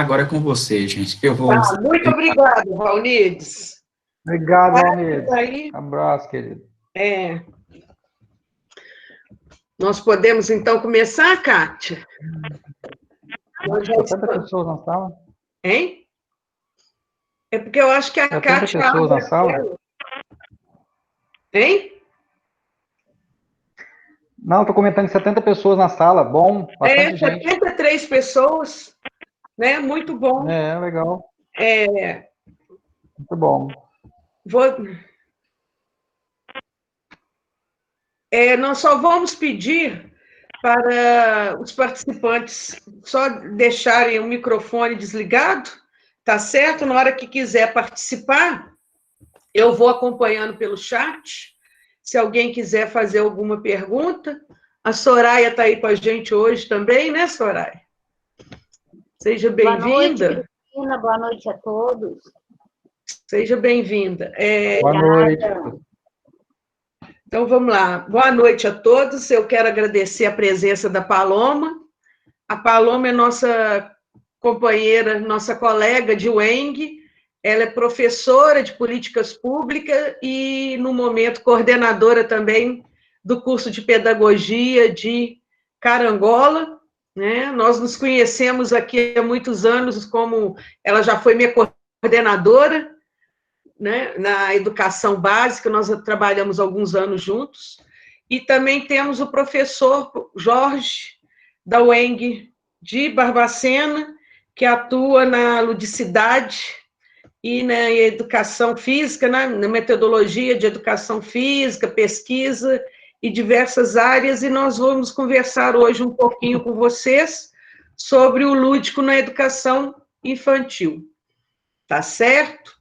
agora é com você, gente. Eu vou. Tá, muito obrigado, Valnides. Obrigado, Valnides. Aí, Abraço, querido. nós podemos, então, começar, Kátia? Nós já 70 pessoas na sala? Hein? É porque eu acho que a 70 Kátia pessoas na abre a sala? tela. Hein? Não, estou comentando 70 pessoas na sala. Bom, bastante gente. 73 pessoas, né? Muito bom. É, legal. Muito bom. Nós só vamos pedir para os participantes só deixarem o microfone desligado, tá certo? Na hora que quiser participar, eu vou acompanhando pelo chat. Se alguém quiser fazer alguma pergunta, a Soraya está aí com a gente hoje também, né, Soraya? Seja bem-vinda. Boa noite, Cristina. Boa noite a todos. Seja bem-vinda. Boa noite. Então, vamos lá. Boa noite a todos. Eu quero agradecer a presença da Paloma. A Paloma é nossa companheira, nossa colega de UENG. Ela é professora de políticas públicas e, no momento, coordenadora também do curso de pedagogia de Carangola, né? Nós nos conhecemos aqui há muitos anos, como ela já foi minha coordenadora, né, na educação básica, nós trabalhamos alguns anos juntos, e também temos o professor Jorge, da UENG de Barbacena, que atua na ludicidade e na educação física, na metodologia de educação física, pesquisa e diversas áreas, e nós vamos conversar hoje um pouquinho com vocês sobre o lúdico na educação infantil. Tá certo?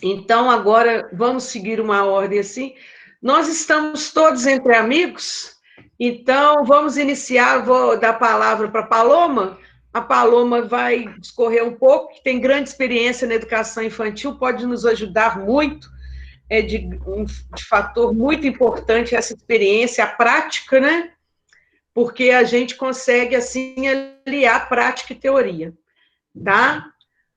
Então, agora, vamos seguir uma ordem assim. Nós estamos todos entre amigos, então, vamos iniciar, vou dar a palavra para a Paloma. A Paloma vai discorrer um pouco, que tem grande experiência na educação infantil, pode nos ajudar muito, de fator muito importante essa experiência, a prática, né? Porque a gente consegue, assim, aliar prática e teoria, tá?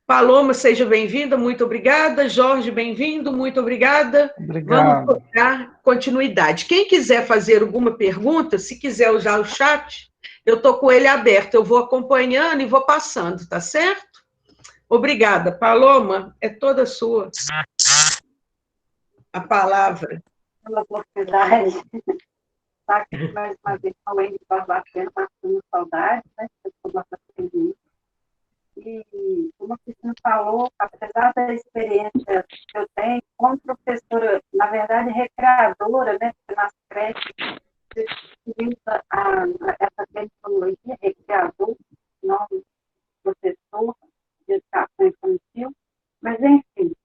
Paloma, seja bem-vinda, muito obrigada. Jorge, bem-vindo, muito obrigada. Obrigado. Vamos dar continuidade. Quem quiser fazer alguma pergunta, se quiser usar o chat, eu estou com ele aberto, eu vou acompanhando e vou passando, tá certo? Obrigada. Passou é toda sua. A palavra. Pela oportunidade, está aqui mais uma vez com o Henrique Barbacena, passando saudade, né? Eu sou nossa aprendiz. E, como a Cristina falou, apesar da experiência que eu tenho, como professora, na verdade, recreadora, né, nas creches, eu utilizo essa terminologia, recreador, não professor de educação infantil, mas, enfim,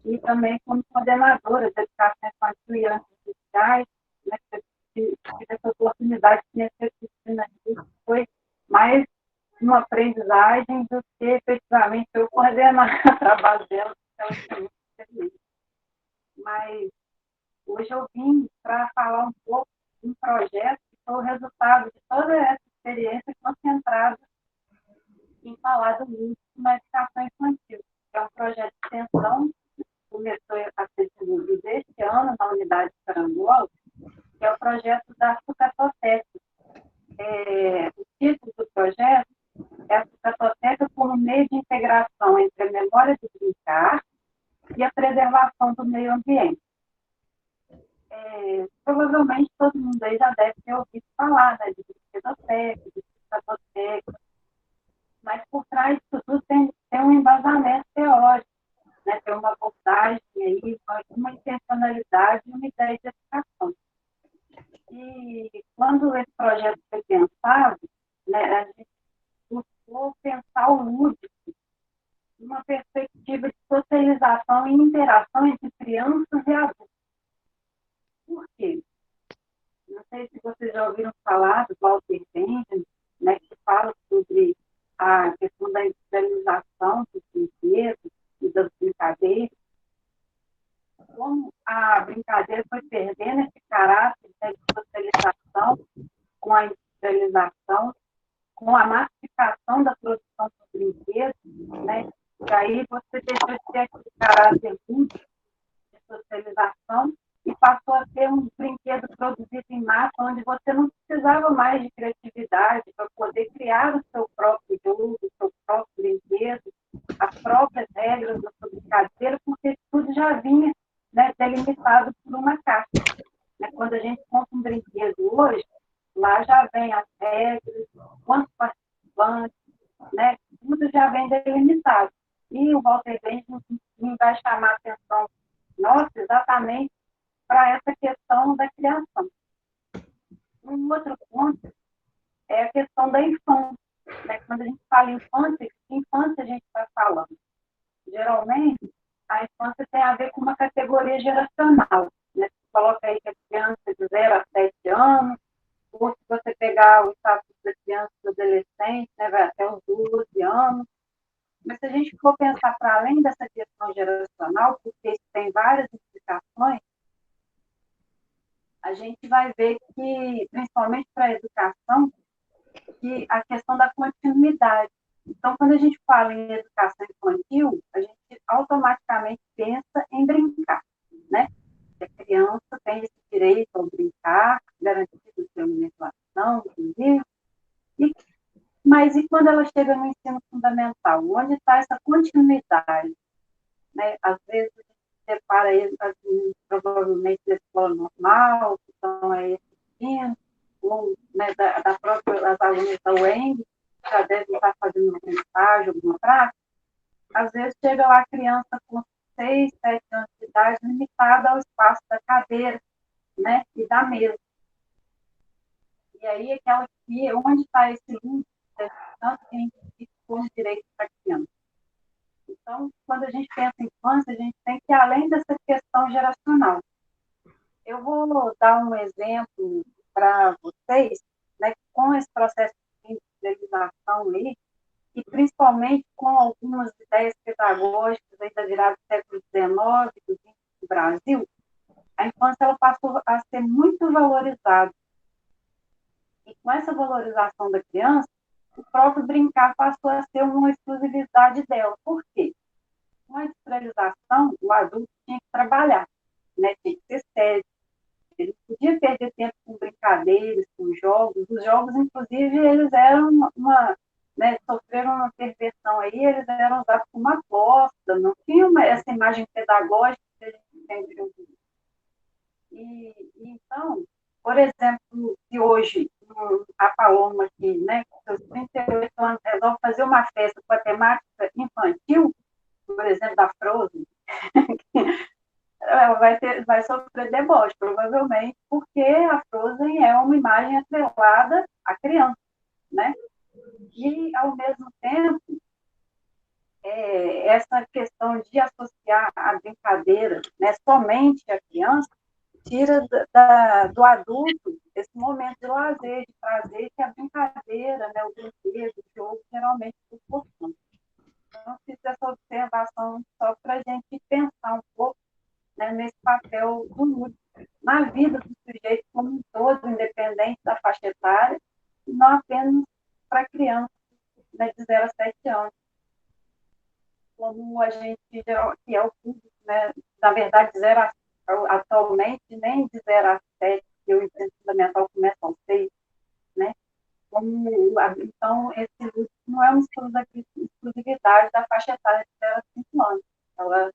e também como coordenadora de educação infantil e antissociais, né, que tive essa oportunidade que a Cristina disse, foi mais uma aprendizagem do que, efetivamente, eu coordenar o trabalho dela, então, isso é muito feliz. Mas, hoje eu vim para falar um pouco de um projeto que foi o resultado de toda essa experiência concentrada em falar do lúdico na educação infantil. É um projeto de extensão que começou a ser desenvolvido este ano na unidade de Carangola, que é o projeto da Sucatoteca. O título do projeto é a Sucatoteca como meio de integração entre a memória do brincar e a preservação do meio ambiente. Provavelmente todo mundo aí já deve ter ouvido falar, né, de brinquedoteca, de sucatoteca, mas por trás disso tudo tem um embasamento teórico, né, tem uma abordagem aí, uma intencionalidade e uma ideia de educação. E quando esse projeto foi pensado, né, a gente buscou pensar o lúdico numa perspectiva de socialização e interação entre crianças e adultos. Por quê? Não sei se vocês já ouviram falar do Walter Benjamin, né, que fala sobre a questão da industrialização dos brinquedos e das brincadeiras. Como a brincadeira foi perdendo esse caráter, né, de socialização com a industrialização, com a massificação da produção dos brinquedos, né? E aí você deixou de ter aquele caráter lúdico de socialização e passou a ter um brinquedo produzido em massa, onde você não precisava mais de criatividade para poder criar o seu próprio jogo, o seu próprio brinquedo, as próprias regras da sua brincadeira, porque tudo já vinha, né, delimitado por uma caixa. Né? Quando a gente compra um brinquedo hoje, lá já vem as regras, quantos participantes, né? Tudo já vem delimitado. E o Walter Benjamin vai chamar a atenção nossa exatamente para essa questão da criação. Um outro ponto é a questão da infância. Né? Quando a gente fala em infância, que infância a gente está falando? Geralmente, a infância tem a ver com uma categoria geracional. Né? Você coloca aí que a criança de 0 a 7 anos, ou se você pegar o status da criança e do adolescente, né, vai até os 12 anos. Mas se a gente for pensar para além dessa questão geracional, porque isso tem várias implicações, a gente vai ver que, principalmente para a educação, que a questão da continuidade. Então, quando a gente fala em educação infantil, a gente automaticamente pensa em brincar, né? A criança tem esse direito ao brincar, garantido pela legislação, inclusive. Mas e quando ela chega no ensino fundamental? Onde está essa continuidade? Né? Às vezes a gente separa eles, assim, provavelmente da escola normal, que são esse ensino, ou né, da própria, das alunas da UEM, que já devem estar fazendo um estágio, alguma prática. Às vezes chega lá a criança com 6, 7 anos de idade, limitada ao espaço da cadeira, né, e da mesa. E aí, onde está esse limite, tanto que a gente fica com os direitos da criança. Então, quando a gente pensa em infância, a gente tem que ir além dessa questão geracional. Eu vou dar um exemplo para vocês, né, com esse processo de industrialização aí, e principalmente com algumas ideias pedagógicas aí da virada do século XIX, do XX do Brasil, a infância ela passou a ser muito valorizada. E com essa valorização da criança, o próprio brincar passou a ser uma exclusividade dela. Por quê? Com a industrialização, o adulto tinha que trabalhar, né? Tinha que ser sério. Ele podia perder tempo com brincadeiras, com jogos. Os jogos, inclusive, eles eram né, sofreram uma perversão aí, eles eram usados como uma aposta, não tinha essa imagem pedagógica que a gente tem de hoje. E então, por exemplo, se hoje a Paloma aqui, né, com seus 38 anos, resolve fazer uma festa com a temática infantil, por exemplo, da Frozen, ela vai sofrer deboche, provavelmente, porque a Frozen é uma imagem atrelada à criança, né? E, ao mesmo tempo, essa questão de associar a brincadeira, né, somente à criança, tira do adulto esse momento de lazer, de prazer que a brincadeira, né, o brinquedo, o jogo, geralmente proporciona. Então, fiz essa observação só para a gente pensar um pouco, né, nesse papel do lúdico na vida do sujeito como um todo, independente da faixa etária, e não apenas para crianças, né, de 0 a 7 anos. Como a gente, que é o público, né, na verdade, atualmente, nem de 0 a 7, que o ensino fundamental começa aos 6, né? Então, esse lúdico não é uma exclusividade da faixa etária de 0 a 5 anos. Ela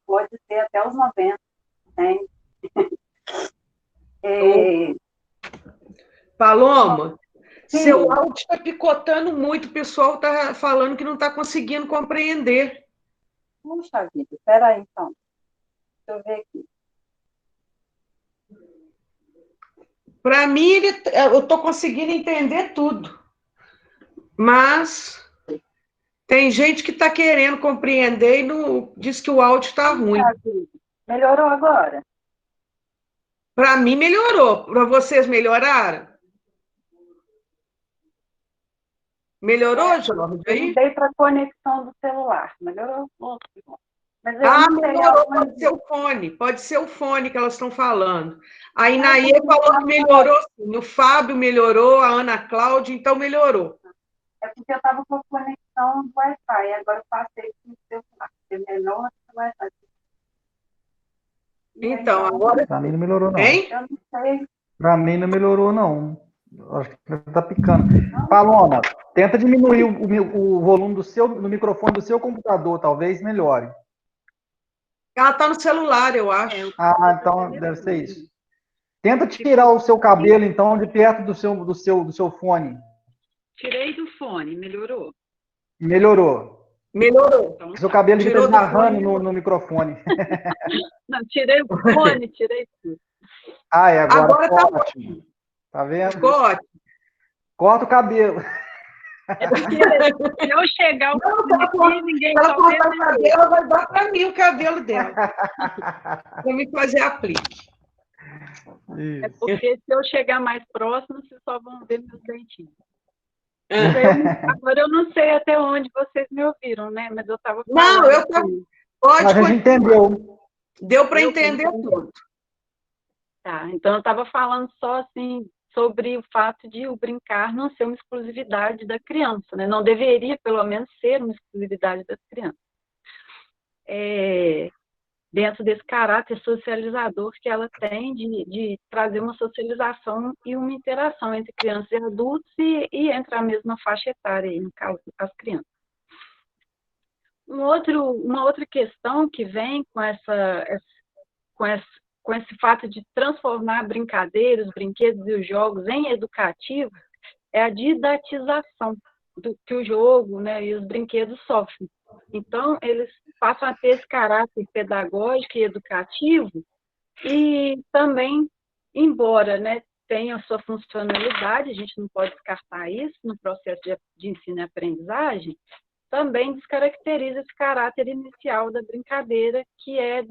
pode ser até os 90, né? Paloma, sim. Seu áudio está picotando muito, o pessoal está falando que não está conseguindo compreender. Puxa vida, espera aí, então. Deixa eu ver aqui. Para mim, eu estou conseguindo entender tudo, mas tem gente que está querendo compreender e diz que o áudio está ruim. Melhorou agora? Para mim, melhorou. Para vocês, melhoraram? Melhorou, Jorge? Eu mudei para a conexão do celular. Melhorou? Mas melhorou, pode ser o fone. Pode ser o fone que elas estão falando. A Inaê falou que melhorou, sim. O Fábio melhorou, a Ana Cláudia, então melhorou. É porque eu estava com a conexão do Wi-Fi, agora eu passei para o celular, que é melhor que o Wi-Fi. Então, agora... Pra mim não melhorou, não. Hein? Eu não sei. Pra mim não melhorou, não. Acho que tá picando. Paloma, tenta diminuir o volume do microfone do seu computador, talvez melhore. Ela está no celular, eu acho. Ah, então deve ser isso. Tenta tirar o seu cabelo, então, de perto do seu fone. Tirei do fone, melhorou. Melhorou. Melhorou. Então, Seu cabelo devia Tirou estar do fone. esbarrando no microfone. não, tirei o fone, tirei tudo. Ah, é, agora Agora tá ótimo. Tá vendo? Ficou ótimo. Corta o cabelo. É porque se eu chegar ao aqui, ninguém Ela vai cortar o ver. cabelo, ela vai dar para mim o cabelo dela. Para me fazer aplique. É porque se eu chegar mais próximo, vocês só vão ver meus dentinhos. Agora eu não sei até onde vocês me ouviram, né? Mas eu estava falando. Não, eu tava... Pode A gente entendeu. Deu para entender tudo. Tá, então eu estava falando só assim sobre o fato de o brincar não ser uma exclusividade da criança, né? Não deveria, pelo menos, ser uma exclusividade das crianças. Dentro desse caráter socializador que ela tem de trazer uma socialização e uma interação entre crianças e adultos e entre a mesma faixa etária, aí, no caso, as crianças. Uma outra questão que vem com esse fato de transformar brincadeiras, os brinquedos e os jogos em educativos é a didatização que o jogo, né, e os brinquedos sofrem. Então, eles passam a ter esse caráter pedagógico e educativo e também, embora, né, tenha a sua funcionalidade, a gente não pode descartar isso no processo de ensino e aprendizagem, também descaracteriza esse caráter inicial da brincadeira, que é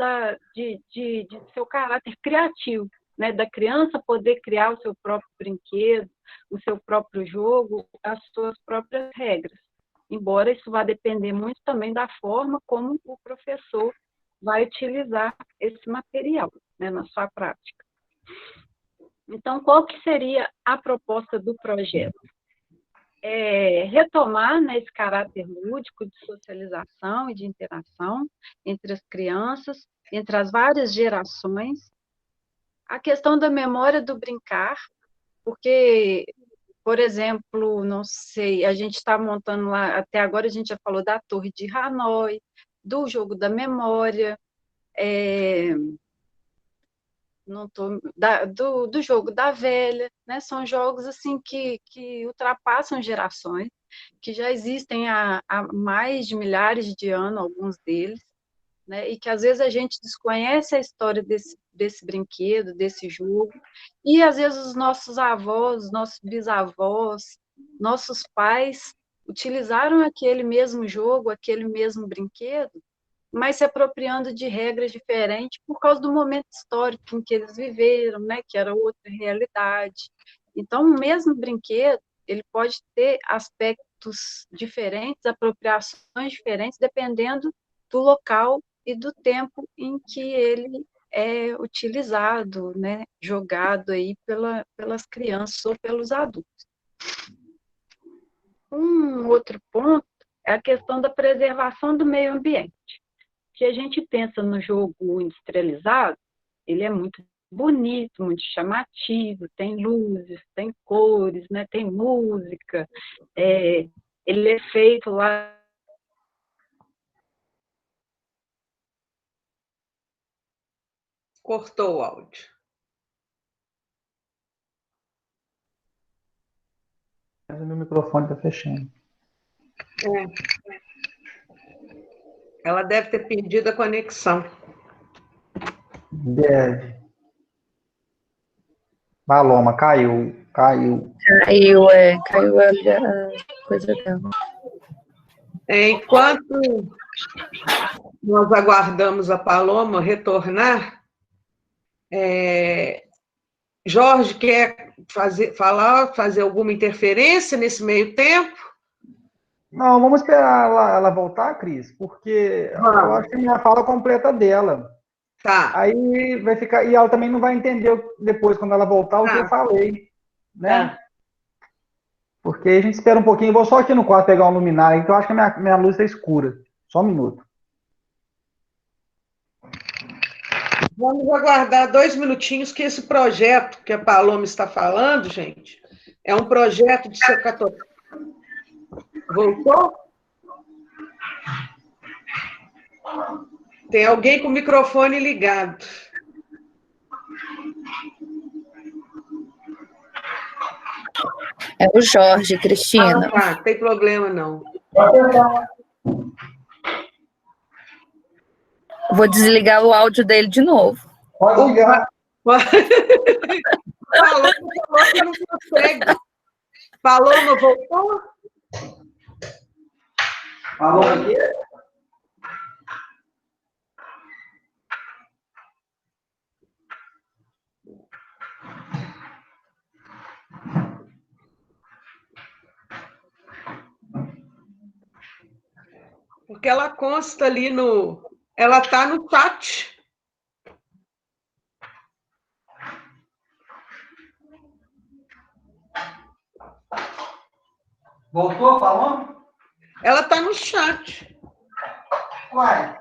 de seu caráter criativo, né, da criança poder criar o seu próprio brinquedo, o seu próprio jogo, as suas próprias regras. Embora isso vá depender muito também da forma como o professor vai utilizar esse material, né, na sua prática. Então, qual que seria a proposta do projeto? Retomar, né, esse caráter lúdico de socialização e de interação entre as crianças, entre as várias gerações. A questão da memória do brincar, porque, por exemplo, não sei, a gente está montando lá, até agora a gente já falou da Torre de Hanoi, do jogo da memória, do jogo da velha, né? São jogos assim que ultrapassam gerações, que já existem há mais de milhares de anos, alguns deles, né? E que às vezes a gente desconhece a história desse brinquedo, desse jogo, e às vezes os nossos avós, nossos bisavós, nossos pais utilizaram aquele mesmo jogo, aquele mesmo brinquedo, mas se apropriando de regras diferentes por causa do momento histórico em que eles viveram, né, que era outra realidade. Então, o mesmo brinquedo, ele pode ter aspectos diferentes, apropriações diferentes, dependendo do local e do tempo em que ele é utilizado, né, jogado aí pelas crianças ou pelos adultos. Um outro ponto é a questão da preservação do meio ambiente. Que a gente pensa no jogo industrializado, ele é muito bonito, muito chamativo, tem luzes, tem cores, né, tem música, ele é feito lá. Cortou o áudio. Meu microfone está fechando. Ela deve ter perdido a conexão. Deve. Paloma, caiu. Caiu a coisa dela. Enquanto nós aguardamos a Paloma retornar, Jorge quer fazer alguma interferência nesse meio tempo? Não, vamos esperar ela voltar, Cris, porque eu acho que a minha fala completa dela. Tá. Aí vai ficar. E ela também não vai entender depois, quando ela voltar, o que eu falei. Né? Tá. Porque a gente espera um pouquinho. Vou só aqui no quarto pegar um luminário, então eu acho que a minha luz está escura. Só um minuto. Vamos aguardar 2 minutinhos, que esse projeto que a Paloma está falando, gente, é um projeto de secatório. Voltou? Tem alguém com o microfone ligado. É o Jorge, Cristina. Ah, tá, tem problema não. Vou desligar o áudio dele de novo. Pode ligar. Paloma falou que não consegue. Paloma voltou? Alô, aqui? Porque ela consta ali no... Ela está no chat. Voltou, falou? Ela está no chat. Uai.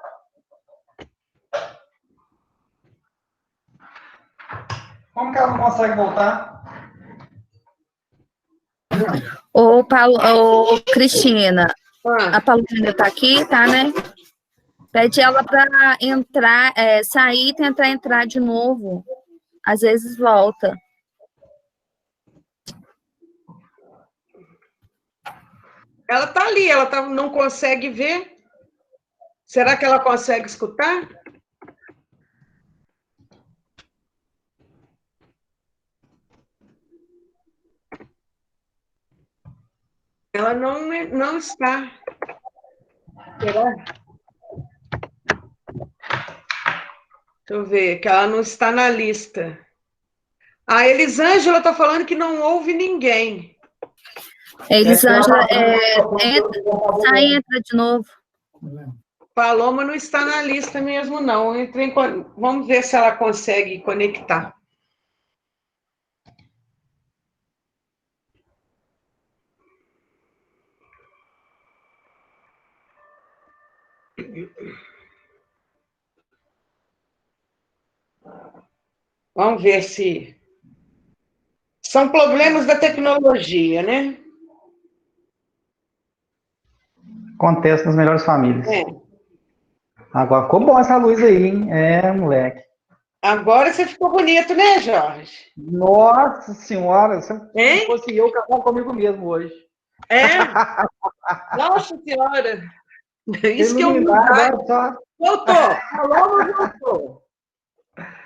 Como que ela não consegue voltar? Ô, Cristina, Ah, a Paula ainda está aqui, tá, né? Pede ela para entrar, sair e tentar entrar de novo. Às vezes volta. ela está ali, ela não consegue ver. Será que ela consegue escutar? Ela não está. Será? Deixa eu ver, que ela não está na lista. A Elisângela está falando que não ouve ninguém. Elisângela, sai e entra de novo. Paloma não está na lista mesmo, não. Vamos ver se ela consegue conectar. Vamos ver se... São problemas da tecnologia, né? Acontece nas melhores famílias. É. Agora ficou bom essa luz aí, hein? Moleque. Agora você ficou bonito, né, Jorge? Nossa senhora, se Hein? fosse eu, acabava comigo mesmo hoje. É? Nossa Senhora! Isso que eu Iluminado, agora só. Voltou! Paloma voltou!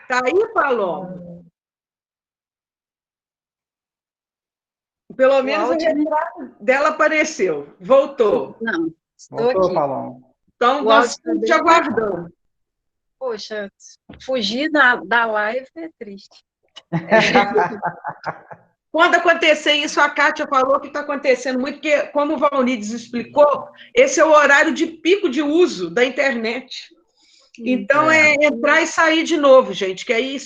Tá aí, Paloma? Pelo menos o retrato dela apareceu. Voltou. Não, estou Voltou, aqui. Paloma. Então, O nós áudio tá estamos te bem aguardando. Poxa, fugir da live é triste. Quando acontecer isso, a Kátia falou que está acontecendo muito, porque, como o Valnides explicou, esse é o horário de pico de uso da internet. Então, é entrar e sair de novo, gente, que aí,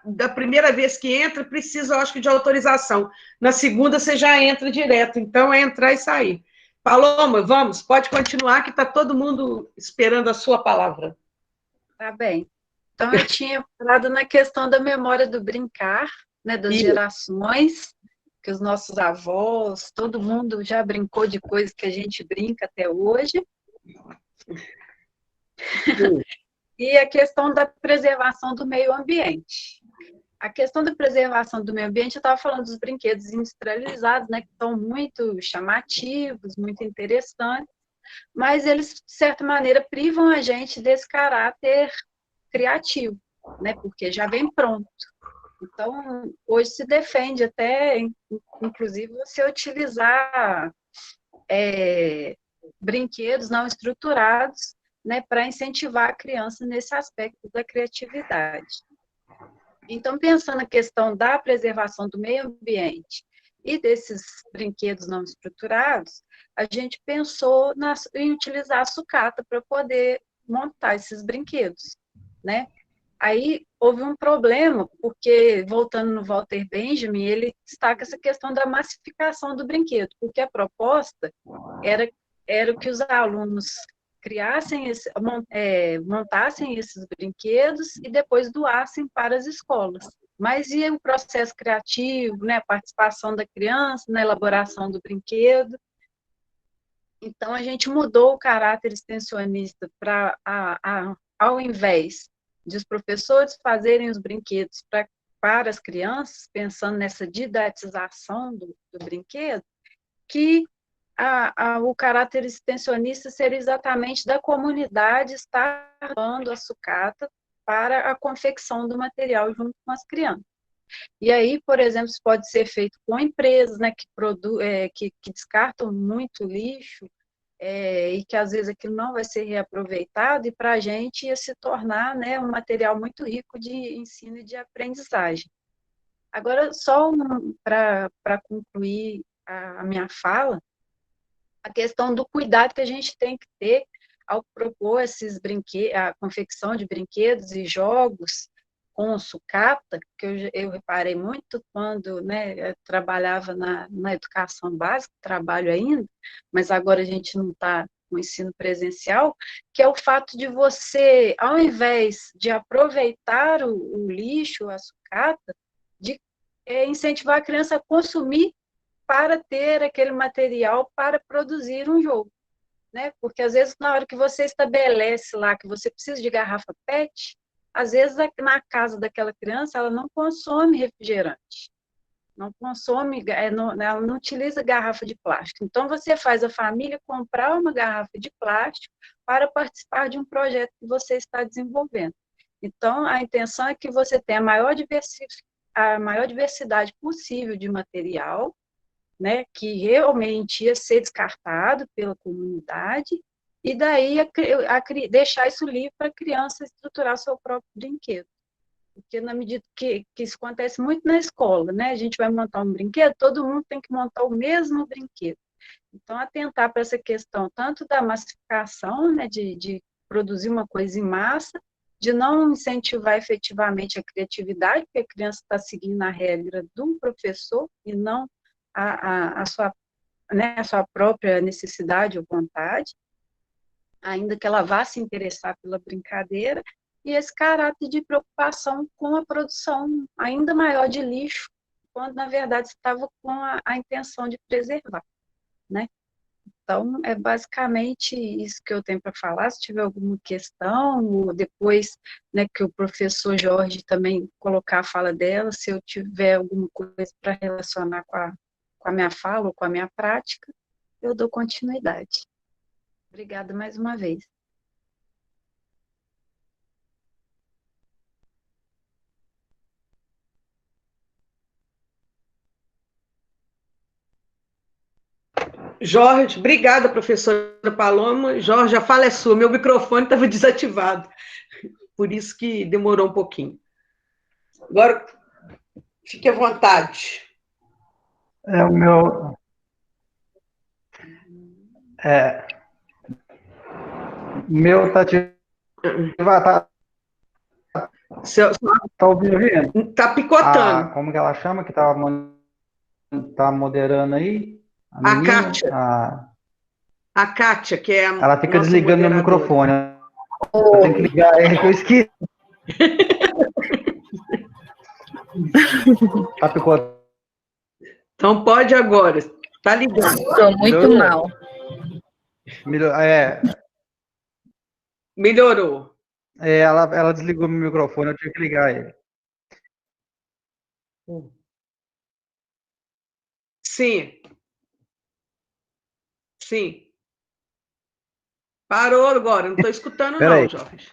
da primeira vez que entra, precisa, eu acho que, de autorização. Na segunda, você já entra direto. Então, é entrar e sair. Paloma, vamos, pode continuar, que está todo mundo esperando a sua palavra. Tá bem. Então, eu tinha falado na questão da memória do brincar, né, das gerações, que os nossos avós, todo mundo já brincou de coisas que a gente brinca até hoje. E a questão da preservação do meio ambiente. A questão da preservação do meio ambiente, eu estava falando dos brinquedos industrializados, né, que são muito chamativos, muito interessantes, mas eles, de certa maneira, privam a gente desse caráter criativo, né, porque já vem pronto. Então, hoje se defende até, inclusive, você utilizar brinquedos não estruturados, né, para incentivar a criança nesse aspecto da criatividade. Então, pensando na questão da preservação do meio ambiente e desses brinquedos não estruturados, a gente pensou em utilizar a sucata para poder montar esses brinquedos, né? Aí houve um problema, porque, voltando no Walter Benjamin, ele destaca essa questão da massificação do brinquedo, porque a proposta era que os alunos montassem esses brinquedos e depois doassem para as escolas. Mas e o processo criativo, né, a participação da criança na elaboração do brinquedo? Então, a gente mudou o caráter extensionista para, ao invés de os professores fazerem os brinquedos para as crianças, pensando nessa didatização do brinquedo, que o caráter extensionista seria exatamente da comunidade estar dando a sucata para a confecção do material junto com as crianças. E aí, por exemplo, isso pode ser feito com empresas, né, que descartam muito lixo, e que às vezes aquilo não vai ser reaproveitado, e para a gente ia se tornar, né, um material muito rico de ensino e de aprendizagem. Agora, só para concluir a minha fala, a questão do cuidado que a gente tem que ter ao propor a confecção de brinquedos e jogos com sucata, que eu reparei muito quando, né, eu trabalhava na educação básica, trabalho ainda, mas agora a gente não está no ensino presencial, que é o fato de você, ao invés de aproveitar o lixo, a sucata, de incentivar a criança a consumir para ter aquele material para produzir um jogo, né? Porque às vezes na hora que você estabelece lá que você precisa de garrafa PET, às vezes na casa daquela criança ela não consome refrigerante, não consome, ela não utiliza garrafa de plástico. Então você faz a família comprar uma garrafa de plástico para participar de um projeto que você está desenvolvendo. Então a intenção é que você tenha a maior diversidade possível de material, né, que realmente ia ser descartado pela comunidade, e daí deixar isso livre para a criança estruturar seu próprio brinquedo. Porque na medida que isso acontece muito na escola, né, a gente vai montar um brinquedo, todo mundo tem que montar o mesmo brinquedo. Então, atentar para essa questão, tanto da massificação, né, de produzir uma coisa em massa, de não incentivar efetivamente a criatividade, porque a criança está seguindo a regra do professor e não a sua, né, a sua própria necessidade ou vontade, ainda que ela vá se interessar pela brincadeira, e esse caráter de preocupação com a produção ainda maior de lixo, quando na verdade estava com a intenção de preservar, né? Então, é basicamente isso que eu tenho para falar. Se tiver alguma questão, ou depois, né, que o professor Jorge também colocar a fala dela, se eu tiver alguma coisa para relacionar com a minha fala ou com a minha prática, eu dou continuidade. Obrigada mais uma vez. Jorge, obrigada, professora Paloma. Jorge, a fala é sua, meu microfone estava desativado, por isso que demorou um pouquinho. Agora, fique à vontade. O meu tá tá ouvindo? Tá picotando. Como que ela chama que tá moderando aí? A Kátia. A Kátia, que é a ela fica desligando meu microfone. Eu tenho que ligar ele, que eu esqueci. Tá picotando. Então pode agora. Tá ligado. Estou muito mal. Melhorou. Ela desligou meu microfone, eu tive que ligar ele. Sim. Sim. Parou agora, não estou escutando não, Jorge.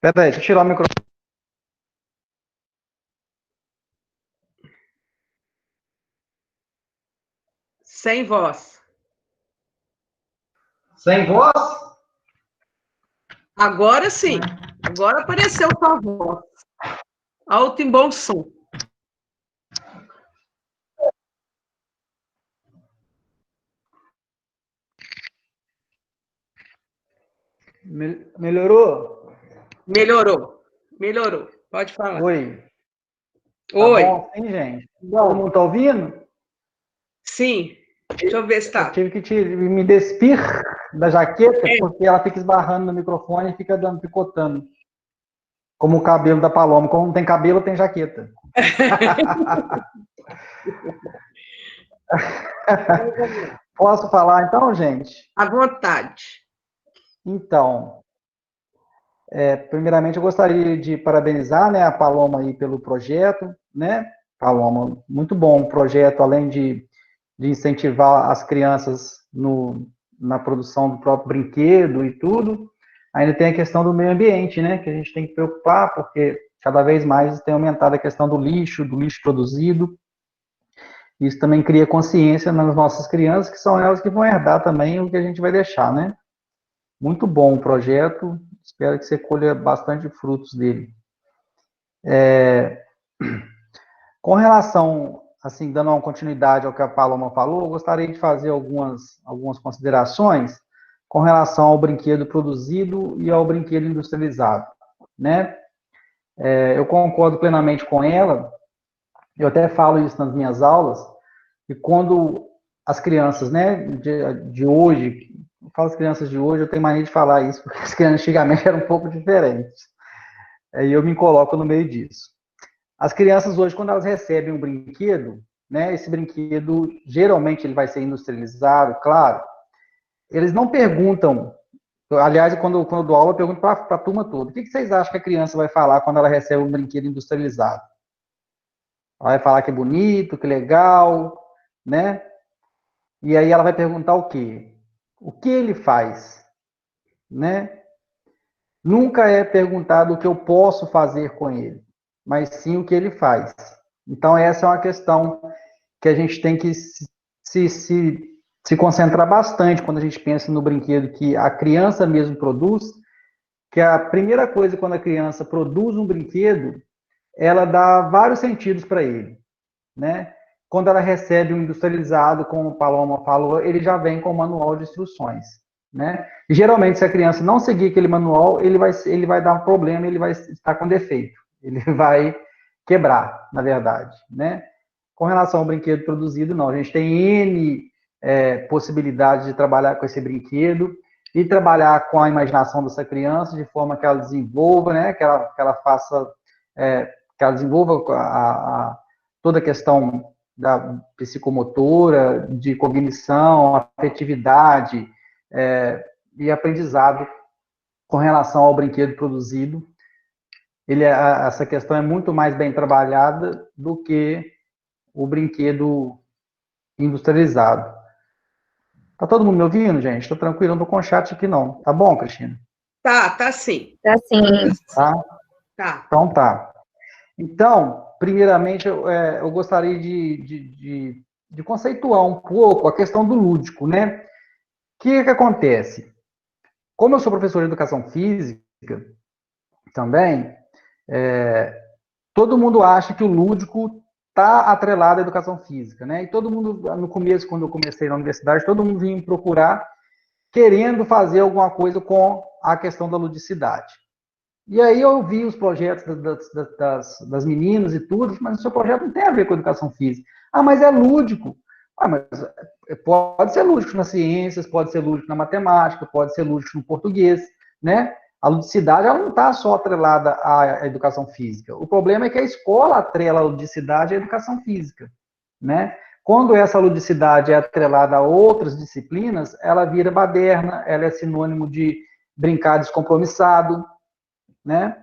Peraí, deixa eu tirar o microfone. Sem voz. Sem voz? Agora sim. Agora apareceu sua voz. Alto e bom som. Melhorou? Melhorou. Melhorou. Pode falar. Oi. Tá Oi. bom, sim, gente? Todo mundo tá ouvindo? Sim. Deixa eu ver se Eu tá. tive que me despir da jaqueta, porque ela fica esbarrando no microfone e fica picotando. Como o cabelo da Paloma. Como não tem cabelo, tem jaqueta. Posso falar então, gente? À vontade. Então, primeiramente eu gostaria de parabenizar, né, a Paloma aí pelo projeto, né? Paloma, muito bom o projeto, além de incentivar as crianças na produção do próprio brinquedo e tudo. Ainda tem a questão do meio ambiente, né, que a gente tem que preocupar, porque cada vez mais tem aumentado a questão do lixo produzido. Isso também cria consciência nas nossas crianças, que são elas que vão herdar também o que a gente vai deixar, né? Muito bom o projeto, espero que você colha bastante frutos dele. Com relação, assim, dando uma continuidade ao que a Paloma falou, eu gostaria de fazer algumas considerações com relação ao brinquedo produzido e ao brinquedo industrializado, né? Eu concordo plenamente com ela, eu até falo isso nas minhas aulas, que quando as crianças, né, de hoje, eu falo as crianças de hoje, eu tenho mania de falar isso, porque as crianças antigamente eram um pouco diferentes, e eu me coloco no meio disso. As crianças hoje, quando elas recebem um brinquedo, né, esse brinquedo, geralmente ele vai ser industrializado, claro, eles não perguntam, aliás, quando eu dou aula, eu pergunto para a turma toda, o que vocês acham que a criança vai falar quando ela recebe um brinquedo industrializado? Ela vai falar que é bonito, que legal, né? E aí ela vai perguntar o quê? O que ele faz, né? Nunca é perguntado o que eu posso fazer com ele, mas sim o que ele faz. Então, essa é uma questão que a gente tem que se concentrar bastante quando a gente pensa no brinquedo que a criança mesmo produz, que a primeira coisa quando a criança produz um brinquedo, ela dá vários sentidos para ele, né? Quando ela recebe um industrializado, como o Paloma falou, ele já vem com o manual de instruções, né? E, geralmente, se a criança não seguir aquele manual, ele vai dar um problema, ele vai estar com defeito, ele vai quebrar, na verdade, né? Com relação ao brinquedo produzido, não. A gente tem N possibilidades de trabalhar com esse brinquedo e trabalhar com a imaginação dessa criança de forma que ela desenvolva, né? Que ela faça, que ela desenvolva toda a questão da psicomotora, de cognição, afetividade e aprendizado com relação ao brinquedo produzido. Essa questão é muito mais bem trabalhada do que o brinquedo industrializado. Tá todo mundo me ouvindo, gente? Tô tranquilo, não tô com chat aqui não. Tá bom, Cristina? Tá sim. Tá sim. Tá. Então tá. Então, primeiramente, eu gostaria de conceituar um pouco a questão do lúdico, né? O que acontece? Como eu sou professor de educação física também, todo mundo acha que o lúdico está atrelado à educação física, né? E todo mundo, no começo, quando eu comecei na universidade, todo mundo vinha me procurar querendo fazer alguma coisa com a questão da ludicidade. E aí eu vi os projetos das meninas e tudo, mas o seu projeto não tem a ver com educação física. Ah, mas é lúdico. Ah, mas pode ser lúdico nas ciências, pode ser lúdico na matemática, pode ser lúdico no português, né? A ludicidade, ela não está só atrelada à educação física. O problema é que a escola atrela a ludicidade à educação física, né? Quando essa ludicidade é atrelada a outras disciplinas, ela vira baderna, ela é sinônimo de brincar descompromissado, né?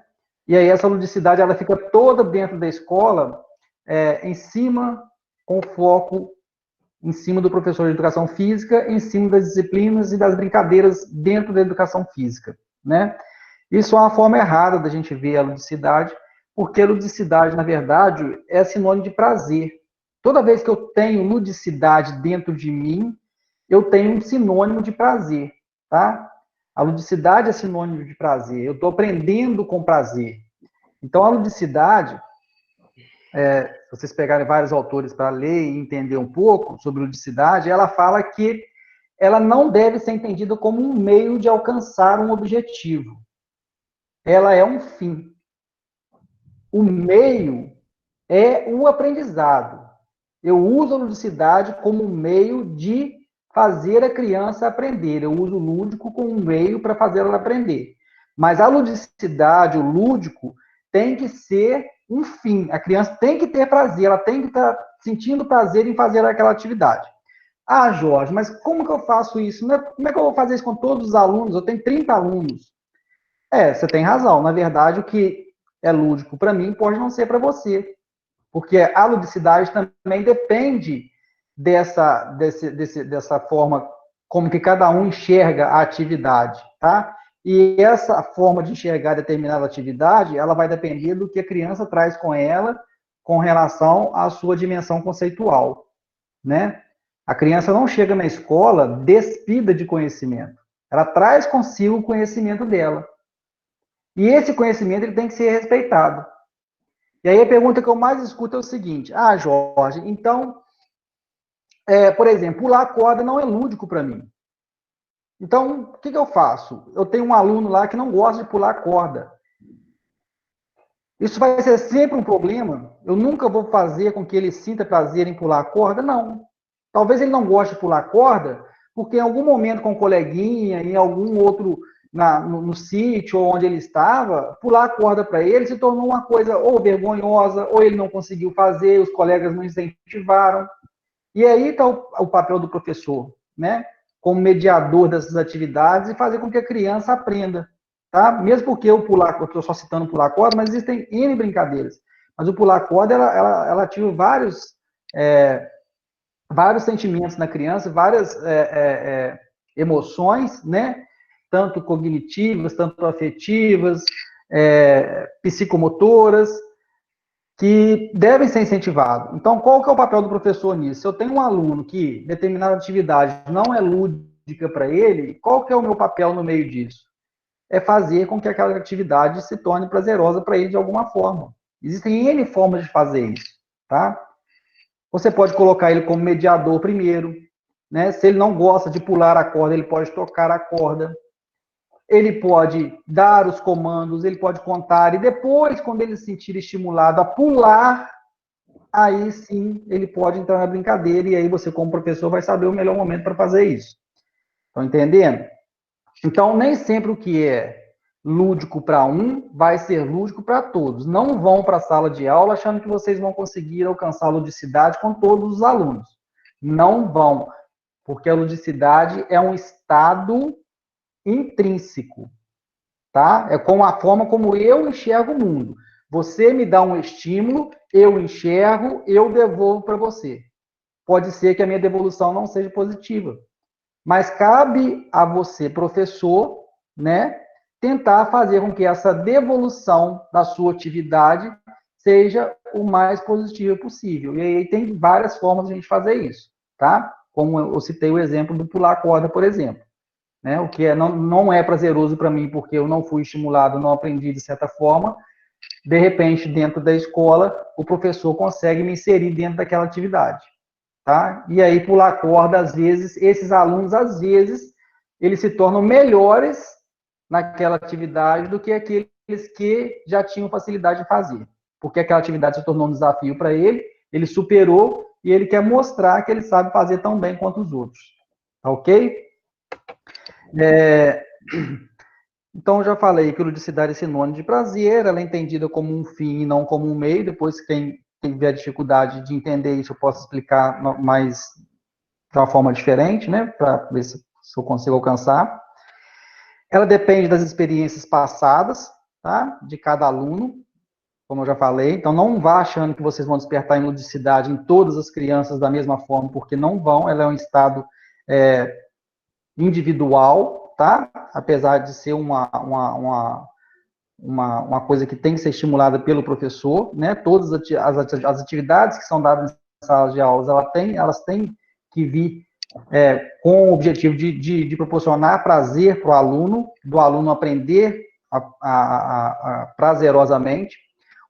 E aí essa ludicidade, ela fica toda dentro da escola, em cima, com foco em cima do professor de educação física, em cima das disciplinas e das brincadeiras dentro da educação física, né? Isso é uma forma errada da gente ver a ludicidade, porque a ludicidade, na verdade, é sinônimo de prazer. Toda vez que eu tenho ludicidade dentro de mim, eu tenho um sinônimo de prazer, tá? A ludicidade é sinônimo de prazer. Eu estou aprendendo com prazer. Então, a ludicidade, se vocês pegarem vários autores para ler e entender um pouco sobre ludicidade, ela fala que ela não deve ser entendida como um meio de alcançar um objetivo. ela é um fim. O meio é o aprendizado. Eu uso a ludicidade como um meio de fazer a criança aprender. Eu uso o lúdico como um meio para fazer ela aprender. Mas a ludicidade, o lúdico, tem que ser um fim. A criança tem que ter prazer, ela tem que estar sentindo prazer em fazer aquela atividade. Ah, Jorge, mas como que eu faço isso? Como é que eu vou fazer isso com todos os alunos? Eu tenho 30 alunos. Você tem razão. Na verdade, o que é lúdico para mim pode não ser para você. Porque a ludicidade também depende dessa forma como que cada um enxerga a atividade, tá? E essa forma de enxergar determinada atividade, ela vai depender do que a criança traz com ela com relação à sua dimensão conceitual, né? A criança não chega na escola despida de conhecimento. Ela traz consigo o conhecimento dela. E esse conhecimento ele tem que ser respeitado. E aí a pergunta que eu mais escuto é o seguinte: ah, Jorge, então, por exemplo, pular corda não é lúdico para mim. Então, o que eu faço? Eu tenho um aluno lá que não gosta de pular corda. Isso vai ser sempre um problema? Eu nunca vou fazer com que ele sinta prazer em pular corda? Não. Talvez ele não goste de pular corda, porque em algum momento com um coleguinha, em algum outro, no sítio onde ele estava, pular a corda para ele se tornou uma coisa ou vergonhosa, ou ele não conseguiu fazer, os colegas não incentivaram. E aí está o papel do professor, né? Como mediador dessas atividades e fazer com que a criança aprenda, tá? Mesmo porque eu estou só citando pular corda, mas existem N brincadeiras. Mas o pular corda, ela ativa vários sentimentos na criança, várias emoções, né? Tanto cognitivas, tanto afetivas, psicomotoras, que devem ser incentivados. Então, qual que é o papel do professor nisso? Se eu tenho um aluno que determinada atividade não é lúdica para ele, qual que é o meu papel no meio disso? É fazer com que aquela atividade se torne prazerosa para ele de alguma forma. Existem N formas de fazer isso, tá? Você pode colocar ele como mediador primeiro, né? Se ele não gosta de pular a corda, ele pode tocar a corda. Ele pode dar os comandos, ele pode contar, e depois, quando ele se sentir estimulado a pular, aí sim ele pode entrar na brincadeira, e aí você, como professor, vai saber o melhor momento para fazer isso. Estão entendendo? Então, nem sempre o que é lúdico para um vai ser lúdico para todos. Não vão para a sala de aula achando que vocês vão conseguir alcançar a ludicidade com todos os alunos. Não vão, porque a ludicidade é um estado intrínseco, tá? É com a forma como eu enxergo o mundo. Você me dá um estímulo, eu enxergo, eu devolvo para você. Pode ser que a minha devolução não seja positiva, mas cabe a você, professor, né, tentar fazer com que essa devolução da sua atividade seja o mais positiva possível. E aí tem várias formas de a gente fazer isso, tá? Como eu citei o exemplo do pular corda, por exemplo. Né, o que não é prazeroso para mim, porque eu não fui estimulado, não aprendi de certa forma, de repente, dentro da escola, o professor consegue me inserir dentro daquela atividade, tá? E aí, pular corda, às vezes, esses alunos, às vezes, eles se tornam melhores naquela atividade do que aqueles que já tinham facilidade de fazer, porque aquela atividade se tornou um desafio para ele superou, e ele quer mostrar que ele sabe fazer tão bem quanto os outros, tá ok? Então, eu já falei que ludicidade é sinônimo de prazer, ela é entendida como um fim e não como um meio. Depois, quem tiver dificuldade de entender isso, eu posso explicar mais de uma forma diferente, né, para ver se eu consigo alcançar. Ela depende das experiências passadas, tá, de cada aluno, como eu já falei. Então, não vá achando que vocês vão despertar em ludicidade em todas as crianças da mesma forma, porque não vão. Ela é um estado individual, tá? Apesar de ser uma coisa que tem que ser estimulada pelo professor, né? Todas as atividades que são dadas em salas de aulas, elas têm que vir com o objetivo de proporcionar prazer para o aluno, do aluno aprender prazerosamente.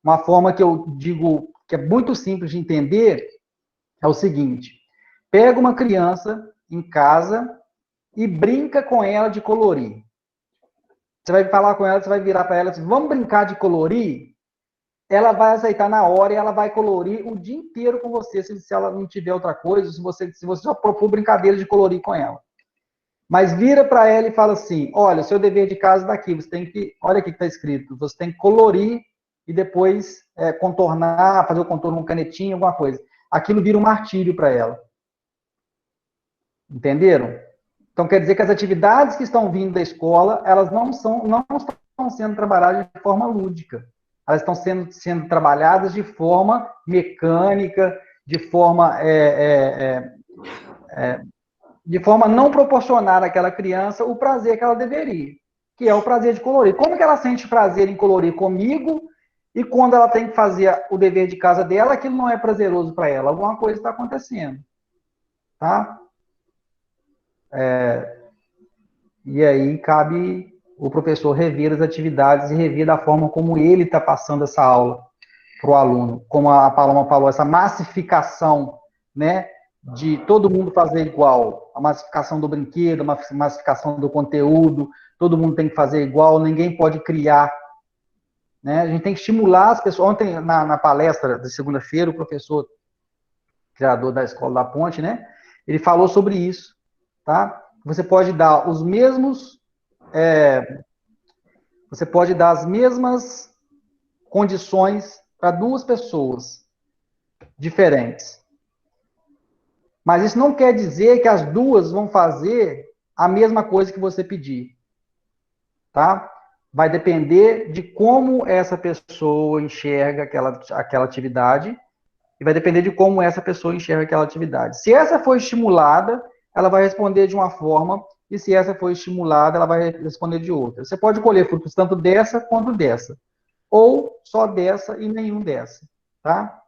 Uma forma que eu digo que é muito simples de entender é o seguinte: pega uma criança em casa e brinca com ela de colorir. Você vai falar com ela, você vai virar para ela assim, vamos brincar de colorir? Ela vai aceitar na hora e ela vai colorir o dia inteiro com você, se ela não tiver outra coisa, se você só propor brincadeira de colorir com ela. Mas vira para ela e fala assim, olha, o seu dever de casa daqui, você tem que, olha aqui que está escrito, você tem que colorir e depois contornar, fazer o contorno com canetinha, alguma coisa. Aquilo vira um martírio para ela. Entenderam? Então, quer dizer que as atividades que estão vindo da escola, elas não estão sendo trabalhadas de forma lúdica. Elas estão sendo trabalhadas de forma mecânica, de forma não proporcionar àquela criança o prazer que ela deveria, que é o prazer de colorir. Como que ela sente prazer em colorir comigo e quando ela tem que fazer o dever de casa dela, aquilo não é prazeroso para ela? Alguma coisa está acontecendo. Tá? E aí cabe o professor rever as atividades e rever da forma como ele está passando essa aula para o aluno. Como a Paloma falou, essa massificação, né, de todo mundo fazer igual, a massificação do brinquedo, a massificação do conteúdo, todo mundo tem que fazer igual, ninguém pode criar. Né? A gente tem que estimular as pessoas. Ontem, na palestra de segunda-feira, o professor, criador da Escola da Ponte, né, ele falou sobre isso. Tá? Você pode dar os mesmos... você pode dar as mesmas condições para duas pessoas diferentes. Mas isso não quer dizer que as duas vão fazer a mesma coisa que você pedir. Tá? Vai depender de como essa pessoa enxerga aquela atividade e vai depender de como essa pessoa enxerga aquela atividade. Se essa for estimulada, ela vai responder de uma forma, e se essa for estimulada, ela vai responder de outra. Você pode colher frutos tanto dessa quanto dessa, ou só dessa e nenhum dessa, tá?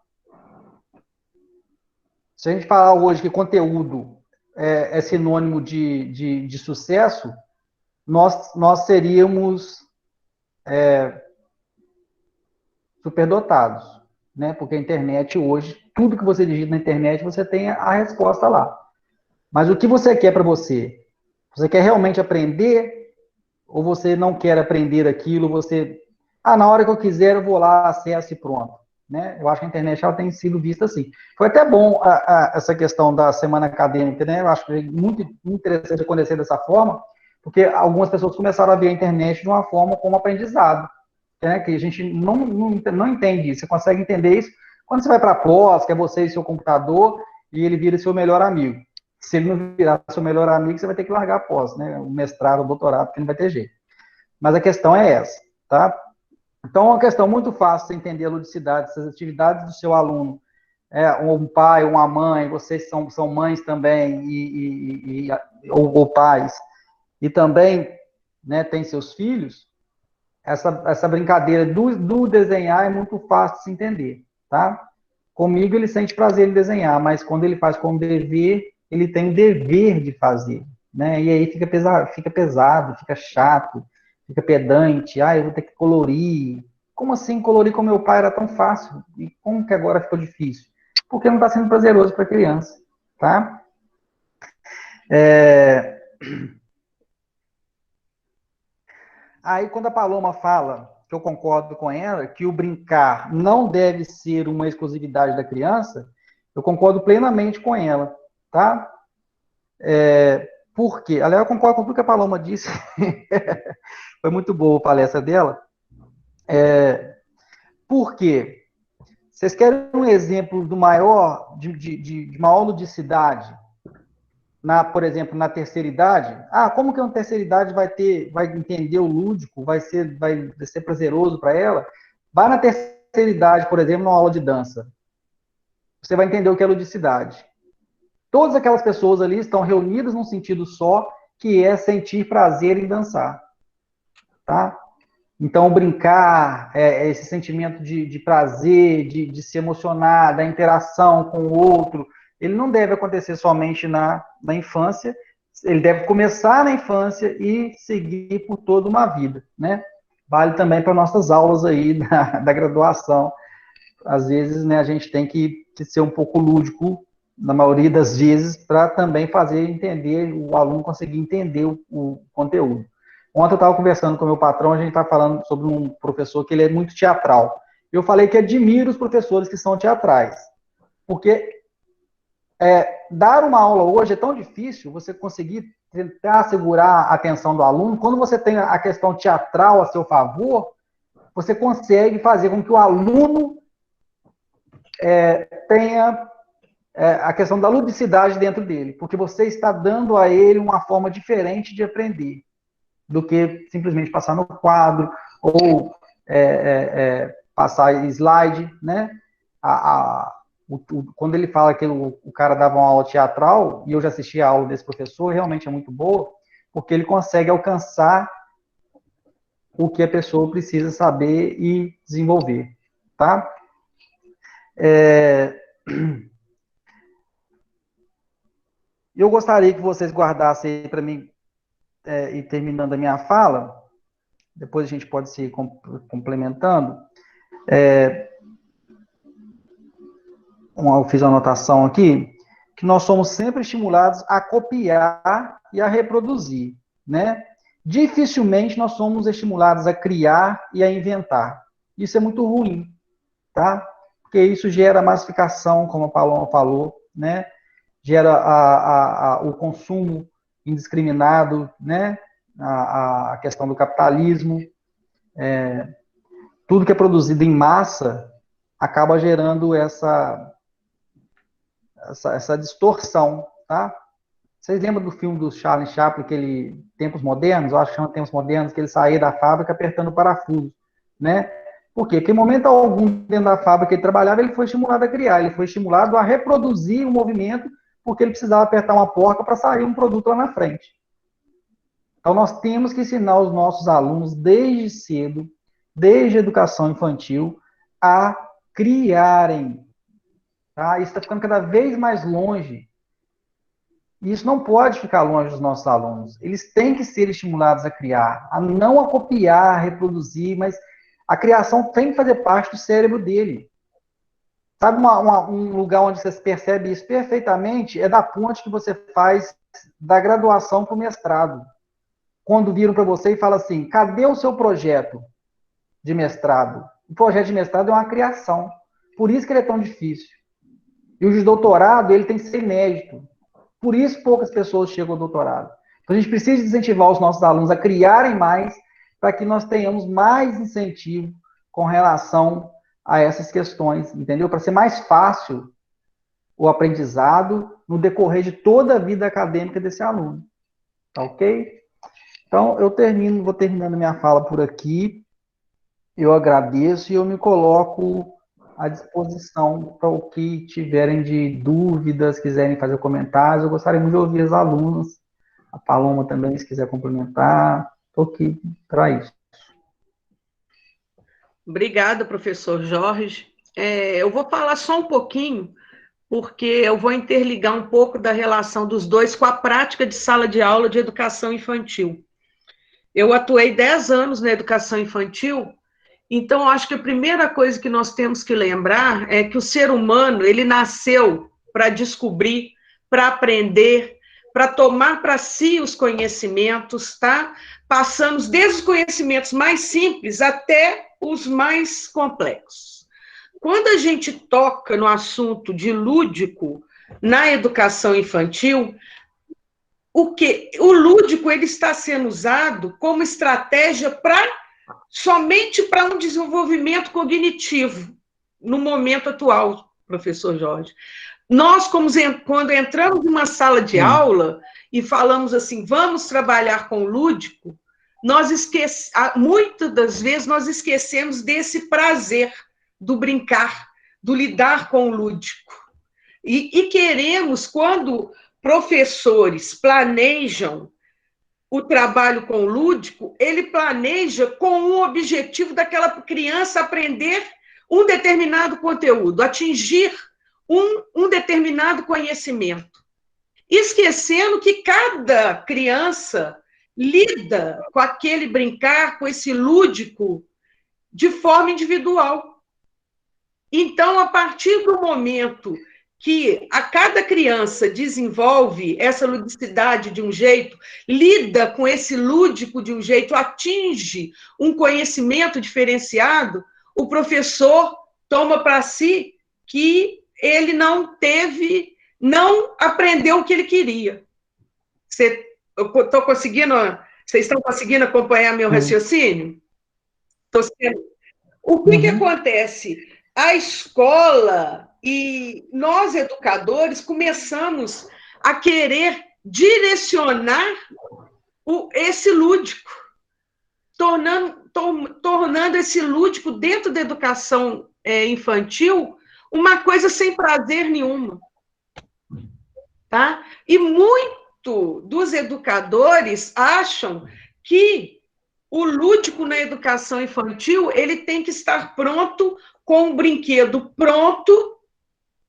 Se a gente falar hoje que conteúdo é sinônimo de sucesso, nós seríamos superdotados, né? Porque a internet hoje, tudo que você digita na internet, você tem a resposta lá. Mas o que você quer para você? Você quer realmente aprender? Ou você não quer aprender aquilo? Você, na hora que eu quiser, eu vou lá, acesso e pronto. Né? Eu acho que a internet ela tem sido vista assim. Foi até bom essa questão da semana acadêmica, né? Eu acho que é muito interessante acontecer dessa forma, porque algumas pessoas começaram a ver a internet de uma forma como aprendizado, né? Que a gente não entende isso. Você consegue entender isso quando você vai para a pós, que é você e seu computador, e ele vira seu melhor amigo. Se ele não virar seu melhor amigo, você vai ter que largar a pós, né? O mestrado, o doutorado, porque não vai ter jeito. Mas a questão é essa, tá? Então, é uma questão muito fácil de entender a ludicidade, essas atividades do seu aluno, um pai, uma mãe, vocês são mães também, ou pais, e também, né, tem seus filhos, essa brincadeira do desenhar é muito fácil de se entender, tá? Comigo ele sente prazer em desenhar, mas quando ele faz como dever, ele tem o dever de fazer, né? E aí fica pesado, fica chato, fica pedante, eu vou ter que colorir. Como assim colorir com meu pai era tão fácil? E como que agora ficou difícil? Porque não está sendo prazeroso para a criança, tá? Aí quando a Paloma fala, que eu concordo com ela, que o brincar não deve ser uma exclusividade da criança, eu concordo plenamente com ela, tá? Por quê? Aliás, eu concordo com tudo que a Paloma disse. Foi muito boa a palestra dela. Por quê? Vocês querem um exemplo de maior ludicidade? Por exemplo, na terceira idade? Como que uma terceira idade vai entender o lúdico, vai ser prazeroso para ela? Vai na terceira idade, por exemplo, numa aula de dança. Você vai entender o que é ludicidade. Todas aquelas pessoas ali estão reunidas num sentido só, que é sentir prazer em dançar. Tá? Então, brincar, esse sentimento de prazer, de se emocionar, da interação com o outro, ele não deve acontecer somente na infância, ele deve começar na infância e seguir por toda uma vida, né? Vale também para nossas aulas aí da graduação. Às vezes, né, a gente tem que ser um pouco lúdico, na maioria das vezes, para também fazer entender, o aluno conseguir entender o conteúdo. Ontem eu estava conversando com o meu patrão, a gente está falando sobre um professor que ele é muito teatral. Eu falei que admiro os professores que são teatrais, porque dar uma aula hoje é tão difícil, você conseguir tentar segurar a atenção do aluno. Quando você tem a questão teatral a seu favor, você consegue fazer com que o aluno tenha a questão da ludicidade dentro dele, porque você está dando a ele uma forma diferente de aprender do que simplesmente passar no quadro ou passar slide, né? Quando ele fala que o cara dava uma aula teatral, e eu já assisti a aula desse professor, realmente é muito boa, porque ele consegue alcançar o que a pessoa precisa saber e desenvolver, tá? Eu gostaria que vocês guardassem aí para mim, e terminando a minha fala, depois a gente pode se ir complementando. Eu fiz uma anotação aqui, que nós somos sempre estimulados a copiar e a reproduzir, né? Dificilmente nós somos estimulados a criar e a inventar. Isso é muito ruim, tá? Porque isso gera massificação, como a Paloma falou, né? Gera o consumo indiscriminado, né? A questão do capitalismo. Tudo que é produzido em massa acaba gerando essa distorção, tá? Vocês lembram do filme do Charlie Chaplin, Tempos Modernos? Eu acho que chama Tempos Modernos, que ele saía da fábrica apertando parafuso, né? Por quê? Porque em momento algum dentro da fábrica que ele trabalhava, ele foi estimulado a criar, ele foi estimulado a reproduzir o movimento, porque ele precisava apertar uma porca para sair um produto lá na frente. Então, nós temos que ensinar os nossos alunos, desde cedo, desde a educação infantil, a criarem. Tá? Isso está ficando cada vez mais longe. E isso não pode ficar longe dos nossos alunos. Eles têm que ser estimulados a criar, a não a copiar, a reproduzir, mas a criação tem que fazer parte do cérebro dele. Sabe um lugar onde você percebe isso perfeitamente? É da ponte que você faz da graduação para o mestrado. Quando viram para você e falam assim, cadê o seu projeto de mestrado? O projeto de mestrado é uma criação. Por isso que ele é tão difícil. E o de doutorado, ele tem que ser inédito. Por isso poucas pessoas chegam ao doutorado. Então a gente precisa incentivar os nossos alunos a criarem mais, para que nós tenhamos mais incentivo com relação a essas questões, entendeu? Para ser mais fácil o aprendizado no decorrer de toda a vida acadêmica desse aluno. Tá ok? Então, vou terminando minha fala por aqui. Eu agradeço e eu me coloco à disposição para o que tiverem de dúvidas, quiserem fazer comentários. Eu gostaria muito de ouvir as alunas. A Paloma também, se quiser complementar. Estou aqui para isso. Obrigada, professor Jorge. Eu vou falar só um pouquinho, porque eu vou interligar um pouco da relação dos dois com a prática de sala de aula de educação infantil. Eu atuei 10 anos na educação infantil, então acho que a primeira coisa que nós temos que lembrar é que o ser humano, ele nasceu para descobrir, para aprender, para tomar para si os conhecimentos, tá? Passamos desde os conhecimentos mais simples até os mais complexos. Quando a gente toca no assunto de lúdico na educação infantil, o lúdico ele está sendo usado como estratégia somente para um desenvolvimento cognitivo no momento atual, professor Jorge. Nós, quando entramos numa sala de aula e falamos assim, vamos trabalhar com o lúdico, muitas das vezes nós esquecemos desse prazer do brincar, do lidar com o lúdico. E queremos, quando professores planejam o trabalho com o lúdico, ele planeja com o objetivo daquela criança aprender um determinado conteúdo, atingir um determinado conhecimento, esquecendo que cada criança lida com aquele brincar, com esse lúdico, de forma individual. Então, a partir do momento que a cada criança desenvolve essa ludicidade de um jeito, lida com esse lúdico de um jeito, atinge um conhecimento diferenciado, o professor toma para si que ele não aprendeu o que ele queria. Vocês estão conseguindo acompanhar meu raciocínio? O que acontece? A escola e nós, educadores, começamos a querer direcionar esse lúdico, tornando esse lúdico dentro da educação infantil uma coisa sem prazer nenhuma. Tá? E muito dos educadores acham que o lúdico na educação infantil ele tem que estar pronto, com o brinquedo pronto,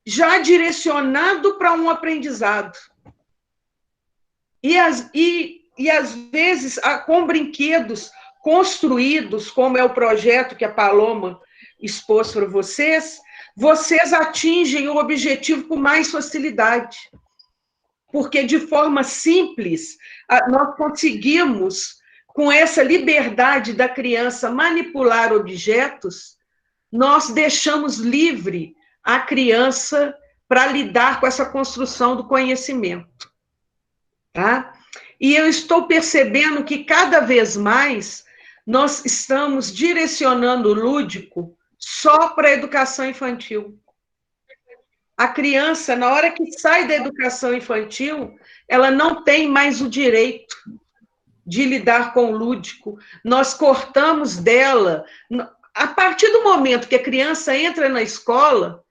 já direcionado para um aprendizado. E às vezes, com brinquedos construídos, como é o projeto que a Paloma expôs para vocês atingem o objetivo com mais facilidade. Porque, de forma simples, nós conseguimos, com essa liberdade da criança manipular objetos, nós deixamos livre a criança para lidar com essa construção do conhecimento. Tá? E eu estou percebendo que, cada vez mais, nós estamos direcionando o lúdico só para a educação infantil. A criança, na hora que sai da educação infantil, ela não tem mais o direito de lidar com o lúdico. Nós cortamos dela. A partir do momento que a criança entra na escola,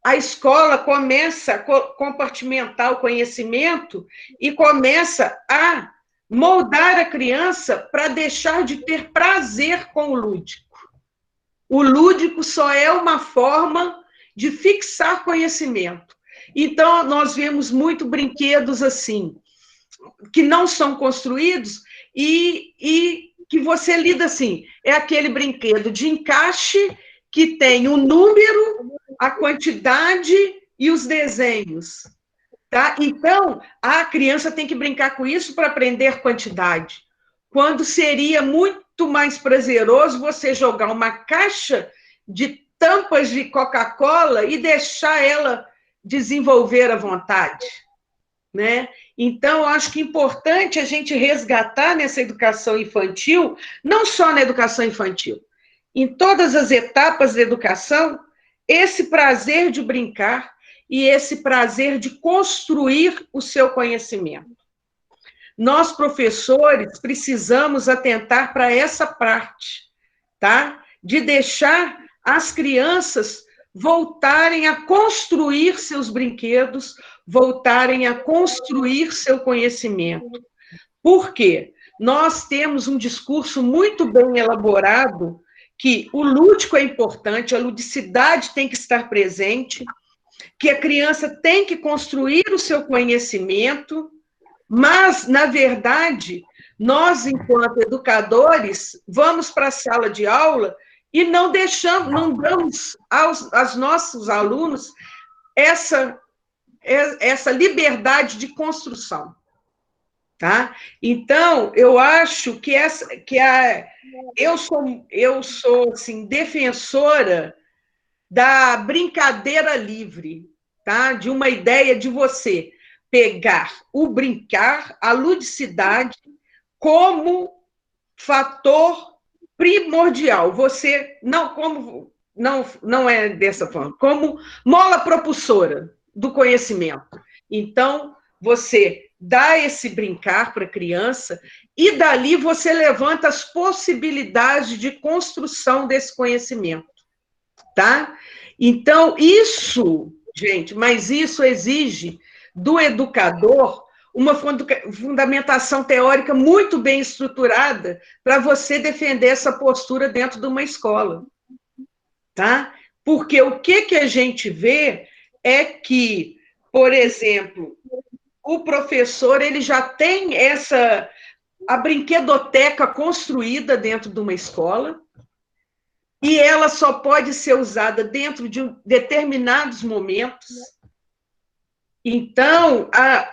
a escola começa a compartimentar o conhecimento e começa a moldar a criança para deixar de ter prazer com o lúdico. O lúdico só é uma forma de fixar conhecimento. Então, nós vemos muito brinquedos assim, que não são construídos e que você lida assim, é aquele brinquedo de encaixe que tem o número, a quantidade e os desenhos. Tá? Então, a criança tem que brincar com isso para aprender quantidade, quando seria muito mais prazeroso você jogar uma caixa de tampas de Coca-Cola e deixar ela desenvolver à vontade, né? Então, eu acho que é importante a gente resgatar nessa educação infantil, não só na educação infantil, em todas as etapas da educação, esse prazer de brincar e esse prazer de construir o seu conhecimento. Nós, professores, precisamos atentar para essa parte, tá? De deixar as crianças voltarem a construir seus brinquedos, voltarem a construir seu conhecimento. Por quê? Nós temos um discurso muito bem elaborado que o lúdico é importante, a ludicidade tem que estar presente, que a criança tem que construir o seu conhecimento, mas, na verdade, nós, enquanto educadores, vamos para a sala de aula e não damos aos nossos alunos essa liberdade de construção. Tá? Então, eu acho que eu sou assim, defensora da brincadeira livre, tá? De uma ideia de você pegar o brincar, a ludicidade, como fator primordial. Você não é dessa forma, como mola propulsora do conhecimento. Então, você dá esse brincar para a criança e dali você levanta as possibilidades de construção desse conhecimento, tá? Então, isso, gente, mas isso exige do educador uma fundamentação teórica muito bem estruturada para você defender essa postura dentro de uma escola, tá? Porque o que a gente vê é que, por exemplo, o professor ele já tem a brinquedoteca construída dentro de uma escola e ela só pode ser usada dentro de determinados momentos, Então,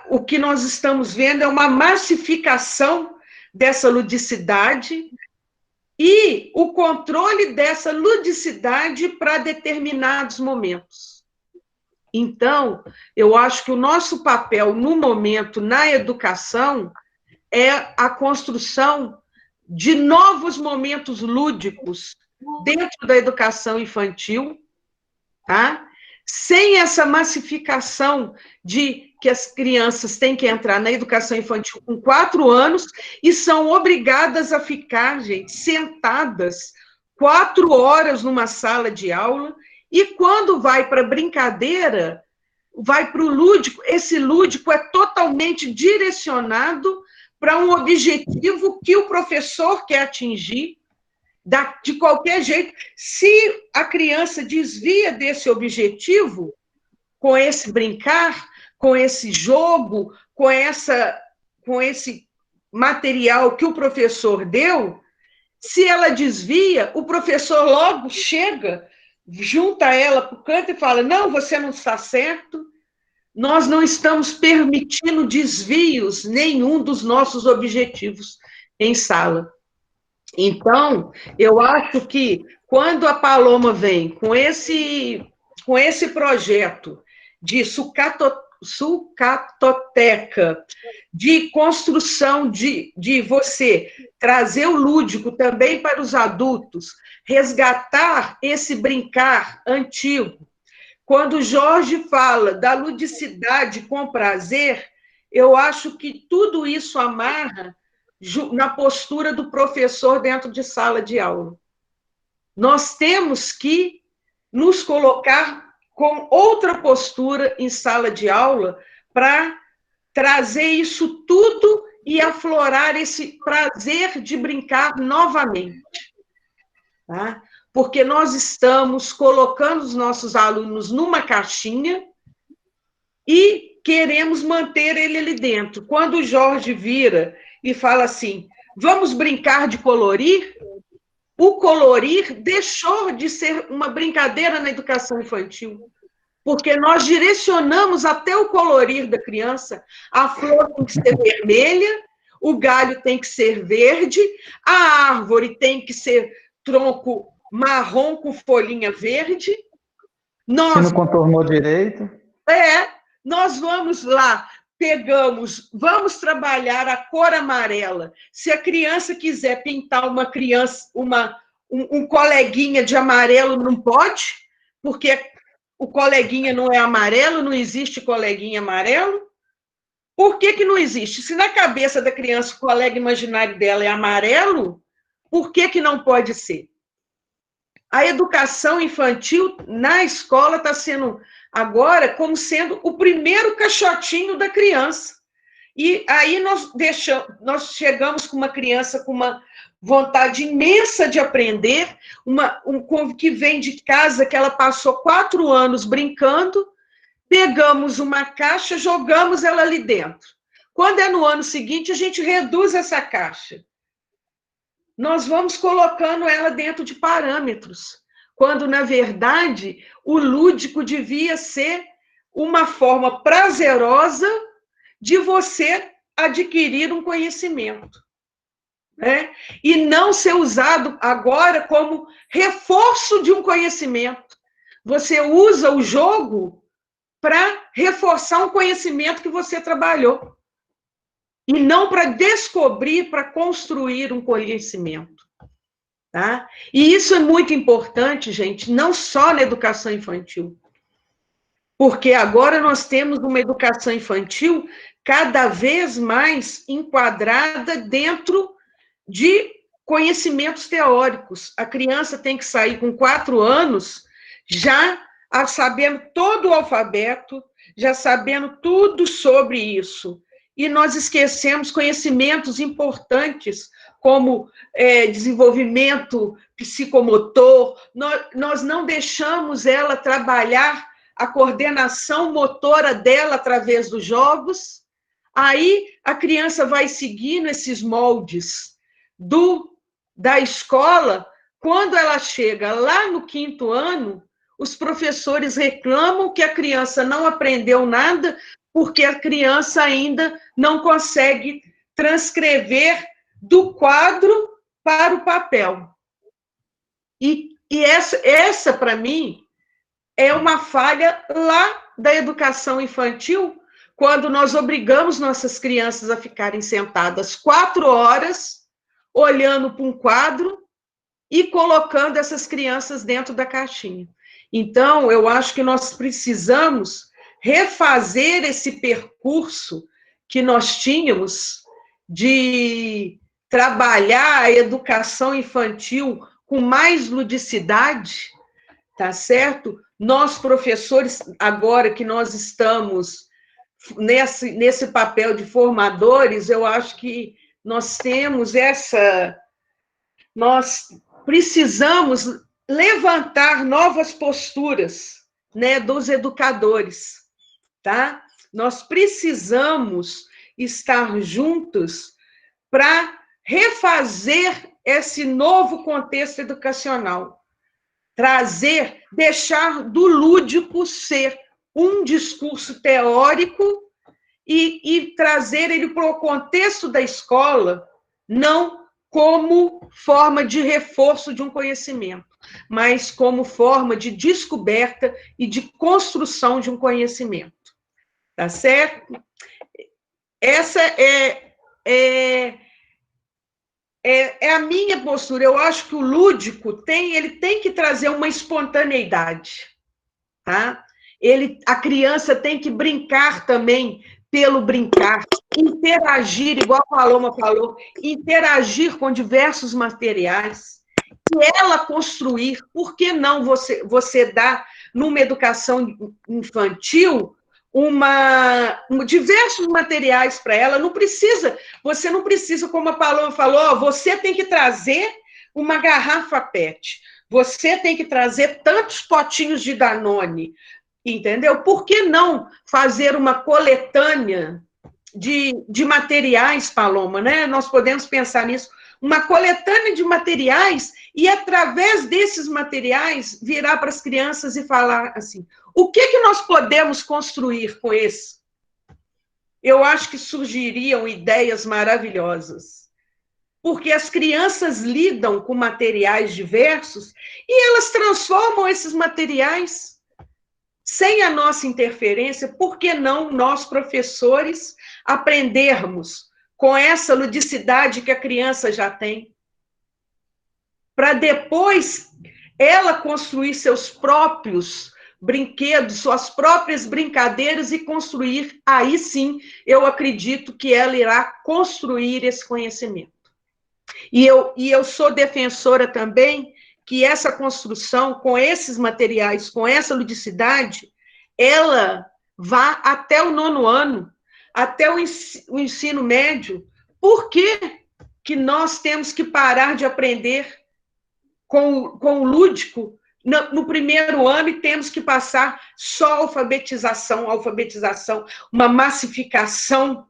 o que nós estamos vendo é uma massificação dessa ludicidade e o controle dessa ludicidade para determinados momentos. Então, eu acho que o nosso papel no momento na educação é a construção de novos momentos lúdicos dentro da educação infantil, tá? Sem essa massificação de que as crianças têm que entrar na educação infantil com 4 anos e são obrigadas a ficar, gente, sentadas 4 horas numa sala de aula, e quando vai para a brincadeira, vai para o lúdico, esse lúdico é totalmente direcionado para um objetivo que o professor quer atingir, de qualquer jeito. Se a criança desvia desse objetivo, com esse brincar, com esse jogo, com esse material que o professor deu, se ela desvia, o professor logo chega, junta ela para o canto e fala: não, você não está certo, nós não estamos permitindo desvios nenhum dos nossos objetivos em sala. Então, eu acho que quando a Paloma vem com esse projeto de sucatoteca, de construção de você trazer o lúdico também para os adultos, resgatar esse brincar antigo. Quando o Jorge fala da ludicidade com prazer, eu acho que tudo isso amarra na postura do professor dentro de sala de aula. Nós temos que nos colocar com outra postura em sala de aula para trazer isso tudo e aflorar esse prazer de brincar novamente. Tá? Porque nós estamos colocando os nossos alunos numa caixinha e queremos manter ele ali dentro. Quando o Jorge vira e fala assim: vamos brincar de colorir, o colorir deixou de ser uma brincadeira na educação infantil, porque nós direcionamos até o colorir da criança. A flor tem que ser vermelha, o galho tem que ser verde, a árvore tem que ser tronco marrom com folhinha verde. Se não contornou direito. Nós vamos lá, vamos trabalhar a cor amarela. Se a criança quiser pintar um coleguinha de amarelo, não pode, porque o coleguinha não é amarelo, não existe coleguinha amarelo. Por que não existe? Se na cabeça da criança o colega imaginário dela é amarelo, por que não pode ser? A educação infantil na escola está sendo agora como sendo o primeiro caixotinho da criança. E aí nós chegamos com uma criança com uma vontade imensa de aprender, que vem de casa, que ela passou 4 anos brincando, pegamos uma caixa, jogamos ela ali dentro. Quando é no ano seguinte, a gente reduz essa caixa. Nós vamos colocando ela dentro de parâmetros, quando, na verdade, o lúdico devia ser uma forma prazerosa de você adquirir um conhecimento, né? E não ser usado agora como reforço de um conhecimento. Você usa o jogo para reforçar um conhecimento que você trabalhou, e não para descobrir, para construir um conhecimento. Tá? E isso é muito importante, gente, não só na educação infantil, porque agora nós temos uma educação infantil cada vez mais enquadrada dentro de conhecimentos teóricos. A criança tem que sair com 4 anos já sabendo todo o alfabeto, já sabendo tudo sobre isso. E nós esquecemos conhecimentos importantes, como desenvolvimento psicomotor. Nós não deixamos ela trabalhar a coordenação motora dela através dos jogos. Aí a criança vai seguindo esses moldes da escola. Quando ela chega lá no 5º ano, os professores reclamam que a criança não aprendeu nada porque a criança ainda não consegue transcrever do quadro para o papel. E essa para mim, é uma falha lá da educação infantil, quando nós obrigamos nossas crianças a ficarem sentadas 4 horas, olhando para um quadro e colocando essas crianças dentro da caixinha. Então, eu acho que nós precisamos refazer esse percurso que nós tínhamos de trabalhar a educação infantil com mais ludicidade, tá certo? Nós, professores, agora que nós estamos nesse papel de formadores, eu acho que nós temos nós precisamos levantar novas posturas, né, dos educadores, tá? Nós precisamos estar juntos para refazer esse novo contexto educacional, deixar do lúdico ser um discurso teórico e trazer ele para o contexto da escola, não como forma de reforço de um conhecimento, mas como forma de descoberta e de construção de um conhecimento. Tá certo? Essa é a minha postura. Eu acho que o lúdico ele tem que trazer uma espontaneidade, tá? A criança tem que brincar também pelo brincar, interagir, igual a Paloma falou, interagir com diversos materiais, e ela construir. Por que não você dá, numa educação infantil, diversos materiais para ela? Você não precisa, como a Paloma falou, você tem que trazer uma garrafa PET, você tem que trazer tantos potinhos de Danone, entendeu? Por que não fazer uma coletânea de materiais, Paloma, né? Nós podemos pensar nisso, uma coletânea de materiais, e através desses materiais virar para as crianças e falar assim: o que nós podemos construir com esse? Eu acho que surgiriam ideias maravilhosas, porque as crianças lidam com materiais diversos e elas transformam esses materiais sem a nossa interferência. Por que não nós, professores, aprendermos com essa ludicidade que a criança já tem, para depois ela construir seus próprios brinquedos, suas próprias brincadeiras e construir, aí sim, eu acredito que ela irá construir esse conhecimento. E eu sou defensora também que essa construção, com esses materiais, com essa ludicidade, ela vá até o 9º ano, até o ensino médio. Por que nós temos que parar de aprender com o lúdico no 1º ano e temos que passar só alfabetização, uma massificação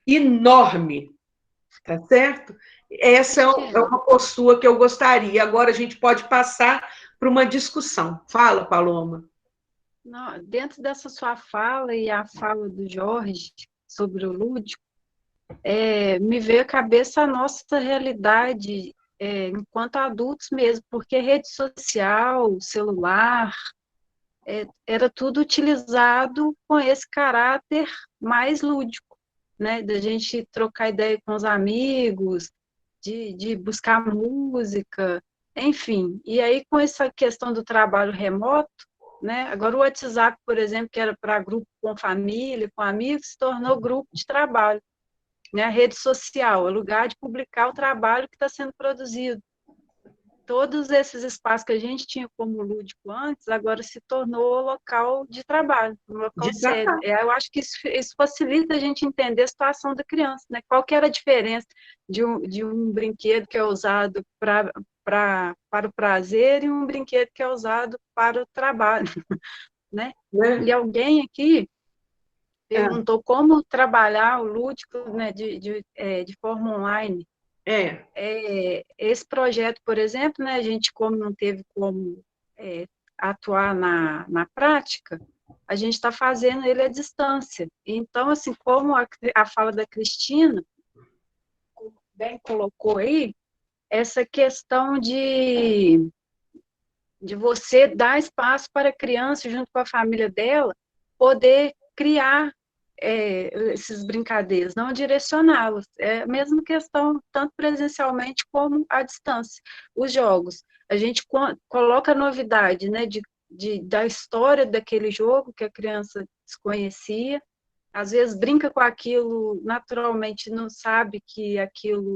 enorme, tá certo? Essa é uma postura que eu gostaria. Agora a gente pode passar para uma discussão. Fala, Paloma. Não, dentro dessa sua fala e a fala do Jorge sobre o lúdico, me veio à cabeça a nossa realidade enquanto adultos mesmo, porque rede social, celular, era tudo utilizado com esse caráter mais lúdico, né? Da gente trocar ideia com os amigos, de buscar música, enfim. E aí, com essa questão do trabalho remoto, né? Agora o WhatsApp, por exemplo, que era para grupo com família, com amigos, se tornou grupo de trabalho, né? A rede social é lugar de publicar o trabalho que está sendo produzido. Todos esses espaços que a gente tinha como lúdico antes, agora se tornou local de trabalho, um local sério. Eu acho que isso facilita a gente entender a situação da criança, né? Qual que era a diferença de um brinquedo que é usado para o prazer e um brinquedo que é usado para o trabalho, né? E alguém aqui perguntou como trabalhar o lúdico, né, de forma online. Esse projeto, por exemplo, né, a gente, como não teve como atuar na prática, a gente está fazendo ele à distância. Então, assim, como a fala da Cristina bem colocou aí, essa questão de você dar espaço para a criança, junto com a família dela, poder criar esses brincadeiros, não direcioná-los. É a mesma questão, tanto presencialmente como à distância. Os jogos, a gente coloca a novidade, né, da história daquele jogo que a criança desconhecia, às vezes brinca com aquilo, naturalmente não sabe que aquilo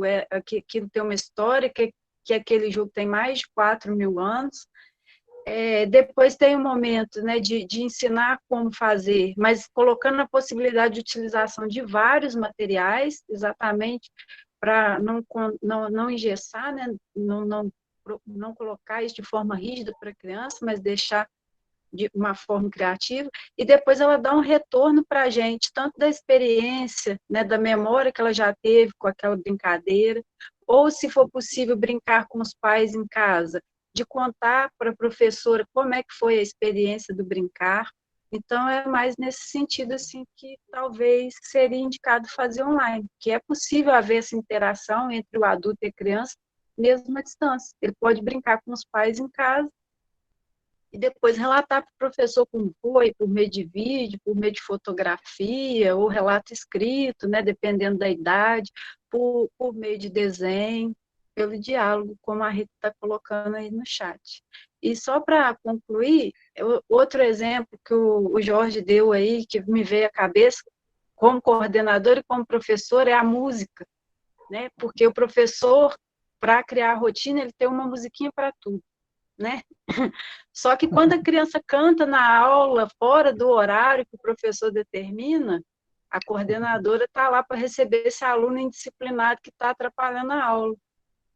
tem uma história, que aquele jogo tem mais de 4.000 anos. Depois tem um momento, né, de ensinar como fazer, mas colocando a possibilidade de utilização de vários materiais, exatamente para não engessar, né, não colocar isso de forma rígida para a criança, mas deixar de uma forma criativa, e depois ela dá um retorno para a gente, tanto da experiência, né, da memória que ela já teve com aquela brincadeira, ou, se for possível, brincar com os pais em casa, de contar para a professora como é que foi a experiência do brincar. Então, é mais nesse sentido, assim, que talvez seria indicado fazer online, que é possível haver essa interação entre o adulto e a criança, mesmo à distância. Ele pode brincar com os pais em casa, e depois relatar para o professor como foi, por meio de vídeo, por meio de fotografia, ou relato escrito, né, dependendo da idade, por meio de desenho, pelo diálogo, como a Rita está colocando aí no chat. E só para concluir, outro exemplo que o Jorge deu aí, que me veio à cabeça, como coordenador e como professor, é a música, né? Porque o professor, para criar a rotina, ele tem uma musiquinha para tudo, né? Só que quando a criança canta na aula, fora do horário que o professor determina, a coordenadora está lá para receber esse aluno indisciplinado que está atrapalhando a aula.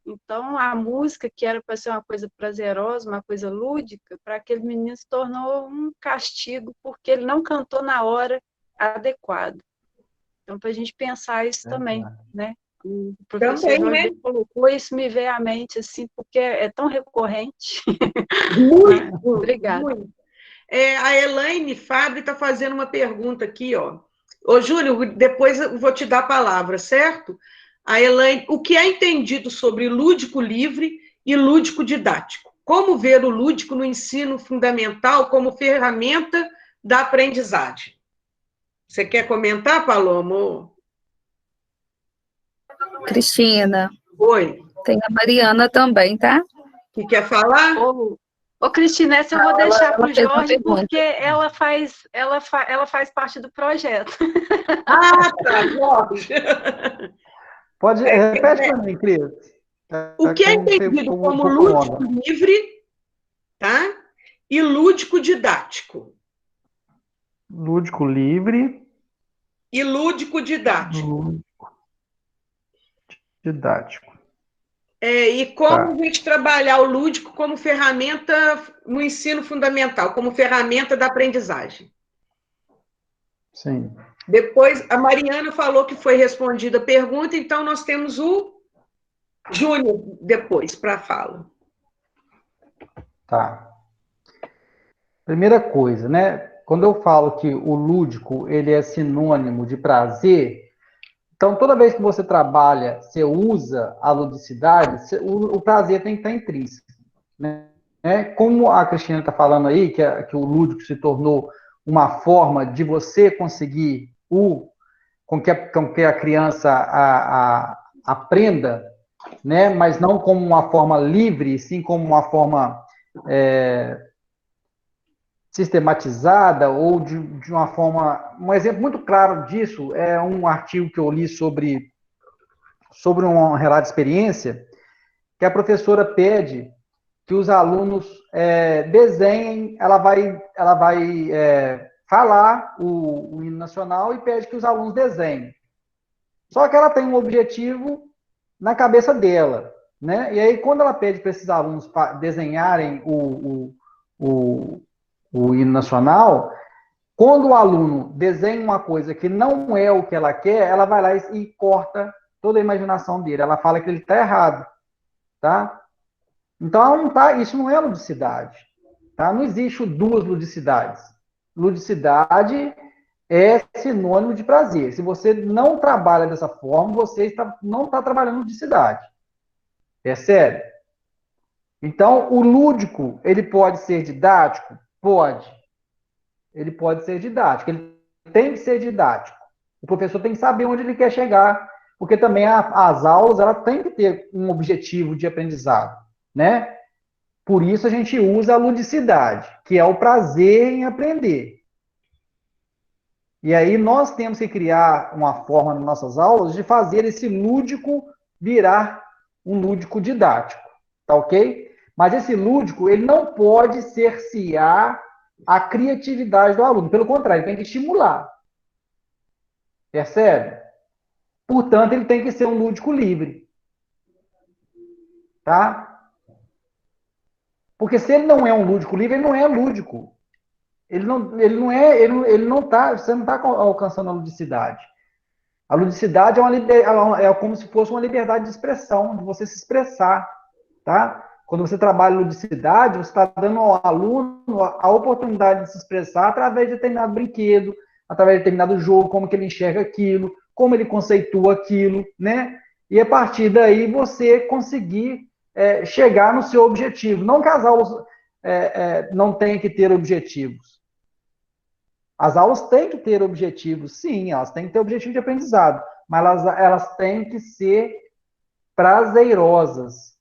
Então, a música, que era para ser uma coisa prazerosa, uma coisa lúdica, para aquele menino se tornou um castigo, porque ele não cantou na hora adequada. Então, para a gente pensar isso também, né? O professor Também, Jorge né? colocou, isso me veio à mente, assim, porque é tão recorrente. Muito, Obrigada. muito. A Elaine Fábio está fazendo uma pergunta aqui, ó. Ô, Júlio, depois eu vou te dar a palavra, certo? A Elaine, o que é entendido sobre lúdico livre e lúdico didático? Como ver o lúdico no ensino fundamental como ferramenta da aprendizagem? Você quer comentar, Paloma? Cristina, Oi. tem a Mariana também, tá? Que quer falar? Ô, Cristina, essa eu vou deixar para o fez uma Jorge, pergunta. porque ela faz parte do projeto. Ah, tá, Jorge. Repete para mim, Cris. O que é entendido como lúdico livre, tá? E lúdico didático. Lúdico livre. E lúdico didático. Lúdico didático. E como a gente trabalhar o lúdico como ferramenta no ensino fundamental, como ferramenta da aprendizagem. Sim. Depois, a Mariana falou que foi respondida a pergunta, então nós temos o Júnior depois para a fala. Tá. Primeira coisa, né? Quando eu falo que o lúdico ele é sinônimo de prazer, então toda vez que você trabalha, você usa a ludicidade, o prazer tem que estar intrínseco, né? Como a Cristina está falando aí, que o lúdico se tornou uma forma de você conseguir com que a criança aprenda, né? Mas não como uma forma livre, sim como uma forma sistematizada ou de uma forma... Um exemplo muito claro disso é um artigo que eu li sobre um relato de experiência, que a professora pede que os alunos desenhem, ela vai falar o hino nacional e pede que os alunos desenhem. Só que ela tem um objetivo na cabeça dela, né? E aí, quando ela pede para esses alunos desenharem o hino nacional, quando o aluno desenha uma coisa que não é o que ela quer, ela vai lá e corta toda a imaginação dele. Ela fala que ele está errado, tá? Então, isso não é ludicidade, tá? Não existe duas ludicidades, Ludicidade é sinônimo de prazer. Se você não trabalha dessa forma, você não está trabalhando ludicidade. É sério. Então, o lúdico, ele pode ser didático? Pode. Ele pode ser didático. Ele tem que ser didático. O professor tem que saber onde ele quer chegar, porque também as aulas, ela tem que ter um objetivo de aprendizado, né? Por isso a gente usa a ludicidade, que é o prazer em aprender. E aí nós temos que criar uma forma nas nossas aulas de fazer esse lúdico virar um lúdico didático, tá ok? Mas esse lúdico, ele não pode cercear a criatividade do aluno. Pelo contrário, ele tem que estimular. Percebe? Portanto, ele tem que ser um lúdico livre. Tá? Porque se ele não é um lúdico livre, ele não é lúdico. Você não está alcançando a ludicidade. A ludicidade é como se fosse uma liberdade de expressão, de você se expressar, tá? Quando você trabalha ludicidade, você está dando ao aluno a oportunidade de se expressar através de determinado brinquedo, através de determinado jogo, como que ele enxerga aquilo, como ele conceitua aquilo, né? E a partir daí você conseguir chegar no seu objetivo. Não que as aulas não tenham que ter objetivos. As aulas têm que ter objetivos, sim, elas têm que ter objetivo de aprendizado, mas elas têm que ser prazerosas.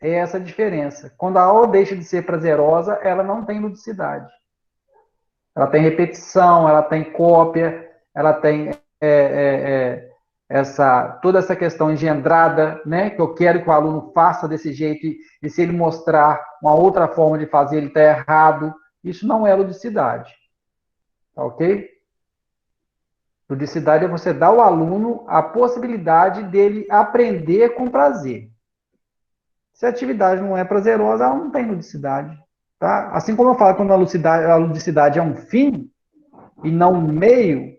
É essa a diferença. Quando a aula deixa de ser prazerosa, ela não tem ludicidade. Ela tem repetição, ela tem cópia, ela tem toda essa questão engendrada, né, que eu quero que o aluno faça desse jeito, e se ele mostrar uma outra forma de fazer, ele está errado. Isso não é ludicidade. Tá ok? Ludicidade é você dar ao aluno a possibilidade dele aprender com prazer. Se a atividade não é prazerosa, ela não tem ludicidade. Tá? Assim como eu falo, quando a ludicidade é um fim e não um meio,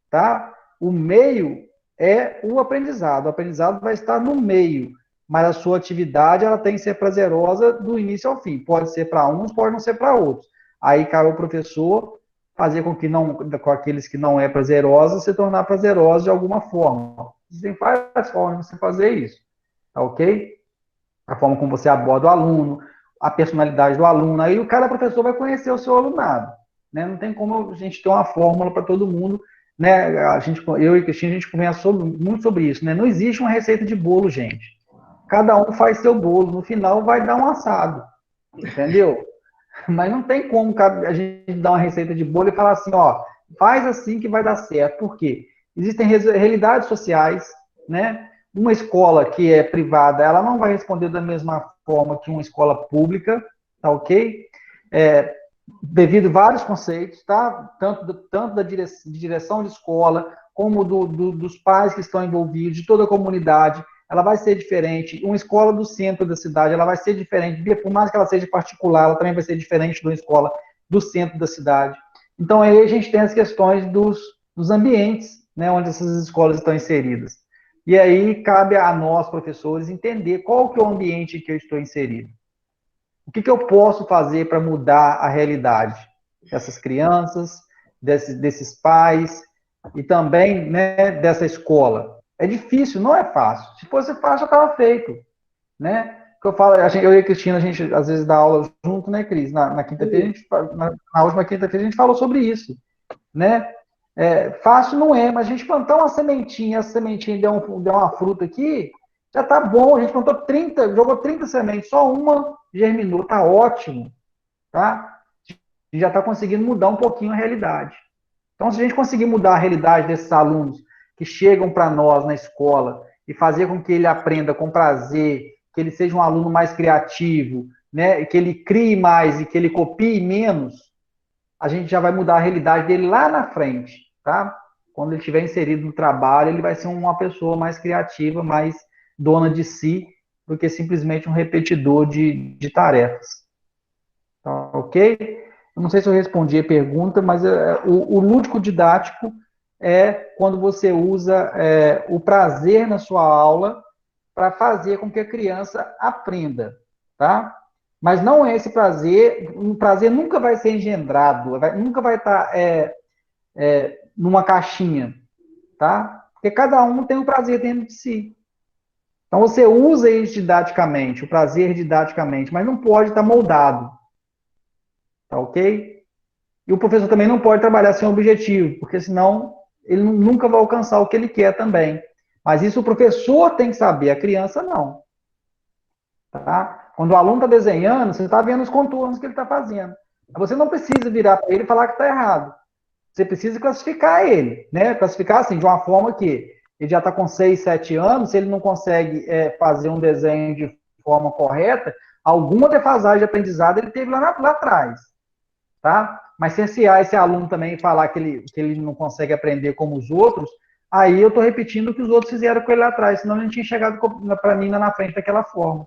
tá? O meio é o aprendizado. O aprendizado vai estar no meio, mas a sua atividade ela tem que ser prazerosa do início ao fim. Pode ser para uns, pode não ser para outros. Aí cabe ao professor fazer com aqueles que não é prazerosa se tornar prazerosa de alguma forma. Existem várias formas de você fazer isso, tá ok? A forma como você aborda o aluno, a personalidade do aluno, aí cada professor vai conhecer o seu alunado, né? Não tem como a gente ter uma fórmula para todo mundo, né? Eu e Cristina, a gente conversa muito sobre isso, né? Não existe uma receita de bolo, gente. Cada um faz seu bolo, no final vai dar um assado, entendeu? Mas não tem como a gente dar uma receita de bolo e falar assim, ó, faz assim que vai dar certo. Por quê? Existem realidades sociais, né? Uma escola que é privada, ela não vai responder da mesma forma que uma escola pública, tá ok? Devido a vários conceitos, tá? Tanto da direção de escola, como dos pais que estão envolvidos, de toda a comunidade, ela vai ser diferente. Uma escola do centro da cidade, ela vai ser diferente. Por mais que ela seja particular, ela também vai ser diferente de uma escola do centro da cidade. Então, aí a gente tem as questões dos ambientes, né, onde essas escolas estão inseridas. E aí, cabe a nós, professores, entender qual que é o ambiente que eu estou inserido. O que eu posso fazer para mudar a realidade dessas crianças, desses pais, e também, né, dessa escola. É difícil, não é fácil. Se fosse fácil, já estava feito, né? Eu falo, eu e a Cristina, a gente às vezes dá aula junto, né, Cris? Na quinta-feira, na última quinta-feira, a gente falou sobre isso, né? Fácil não é, mas a gente plantar uma sementinha, essa sementinha deu uma fruta aqui, já tá bom. A gente plantou 30, jogou 30 sementes, só uma germinou, tá ótimo, tá? A gente já está conseguindo mudar um pouquinho a realidade. Então, se a gente conseguir mudar a realidade desses alunos que chegam para nós na escola e fazer com que ele aprenda com prazer, que ele seja um aluno mais criativo, né, que ele crie mais e que ele copie menos, a gente já vai mudar a realidade dele lá na frente, tá? Quando ele estiver inserido no trabalho, ele vai ser uma pessoa mais criativa, mais dona de si, do que simplesmente um repetidor de tarefas. Tá ok? Eu não sei se eu respondi a pergunta, mas o lúdico didático é quando você usa o prazer na sua aula para fazer com que a criança aprenda, tá? Mas não é esse prazer, um prazer nunca vai ser engendrado, nunca vai estar numa caixinha, tá? Porque cada um tem um prazer dentro de si. Então você usa isso didaticamente, o prazer didaticamente, mas não pode estar moldado, tá ok? E o professor também não pode trabalhar sem objetivo, porque senão ele nunca vai alcançar o que ele quer também. Mas isso o professor tem que saber, a criança não. Tá? Quando o aluno está desenhando, você está vendo os contornos que ele está fazendo. Você não precisa virar para ele e falar que está errado. Você precisa classificar ele, né? Classificar assim, de uma forma que ele já está com 6, 7 anos, se ele não consegue fazer um desenho de forma correta, alguma defasagem de aprendizado ele teve lá atrás. Tá? Mas cercear esse aluno também e falar que ele não consegue aprender como os outros, aí eu estou repetindo o que os outros fizeram com ele lá atrás, senão ele não tinha chegado para mim lá na frente daquela forma.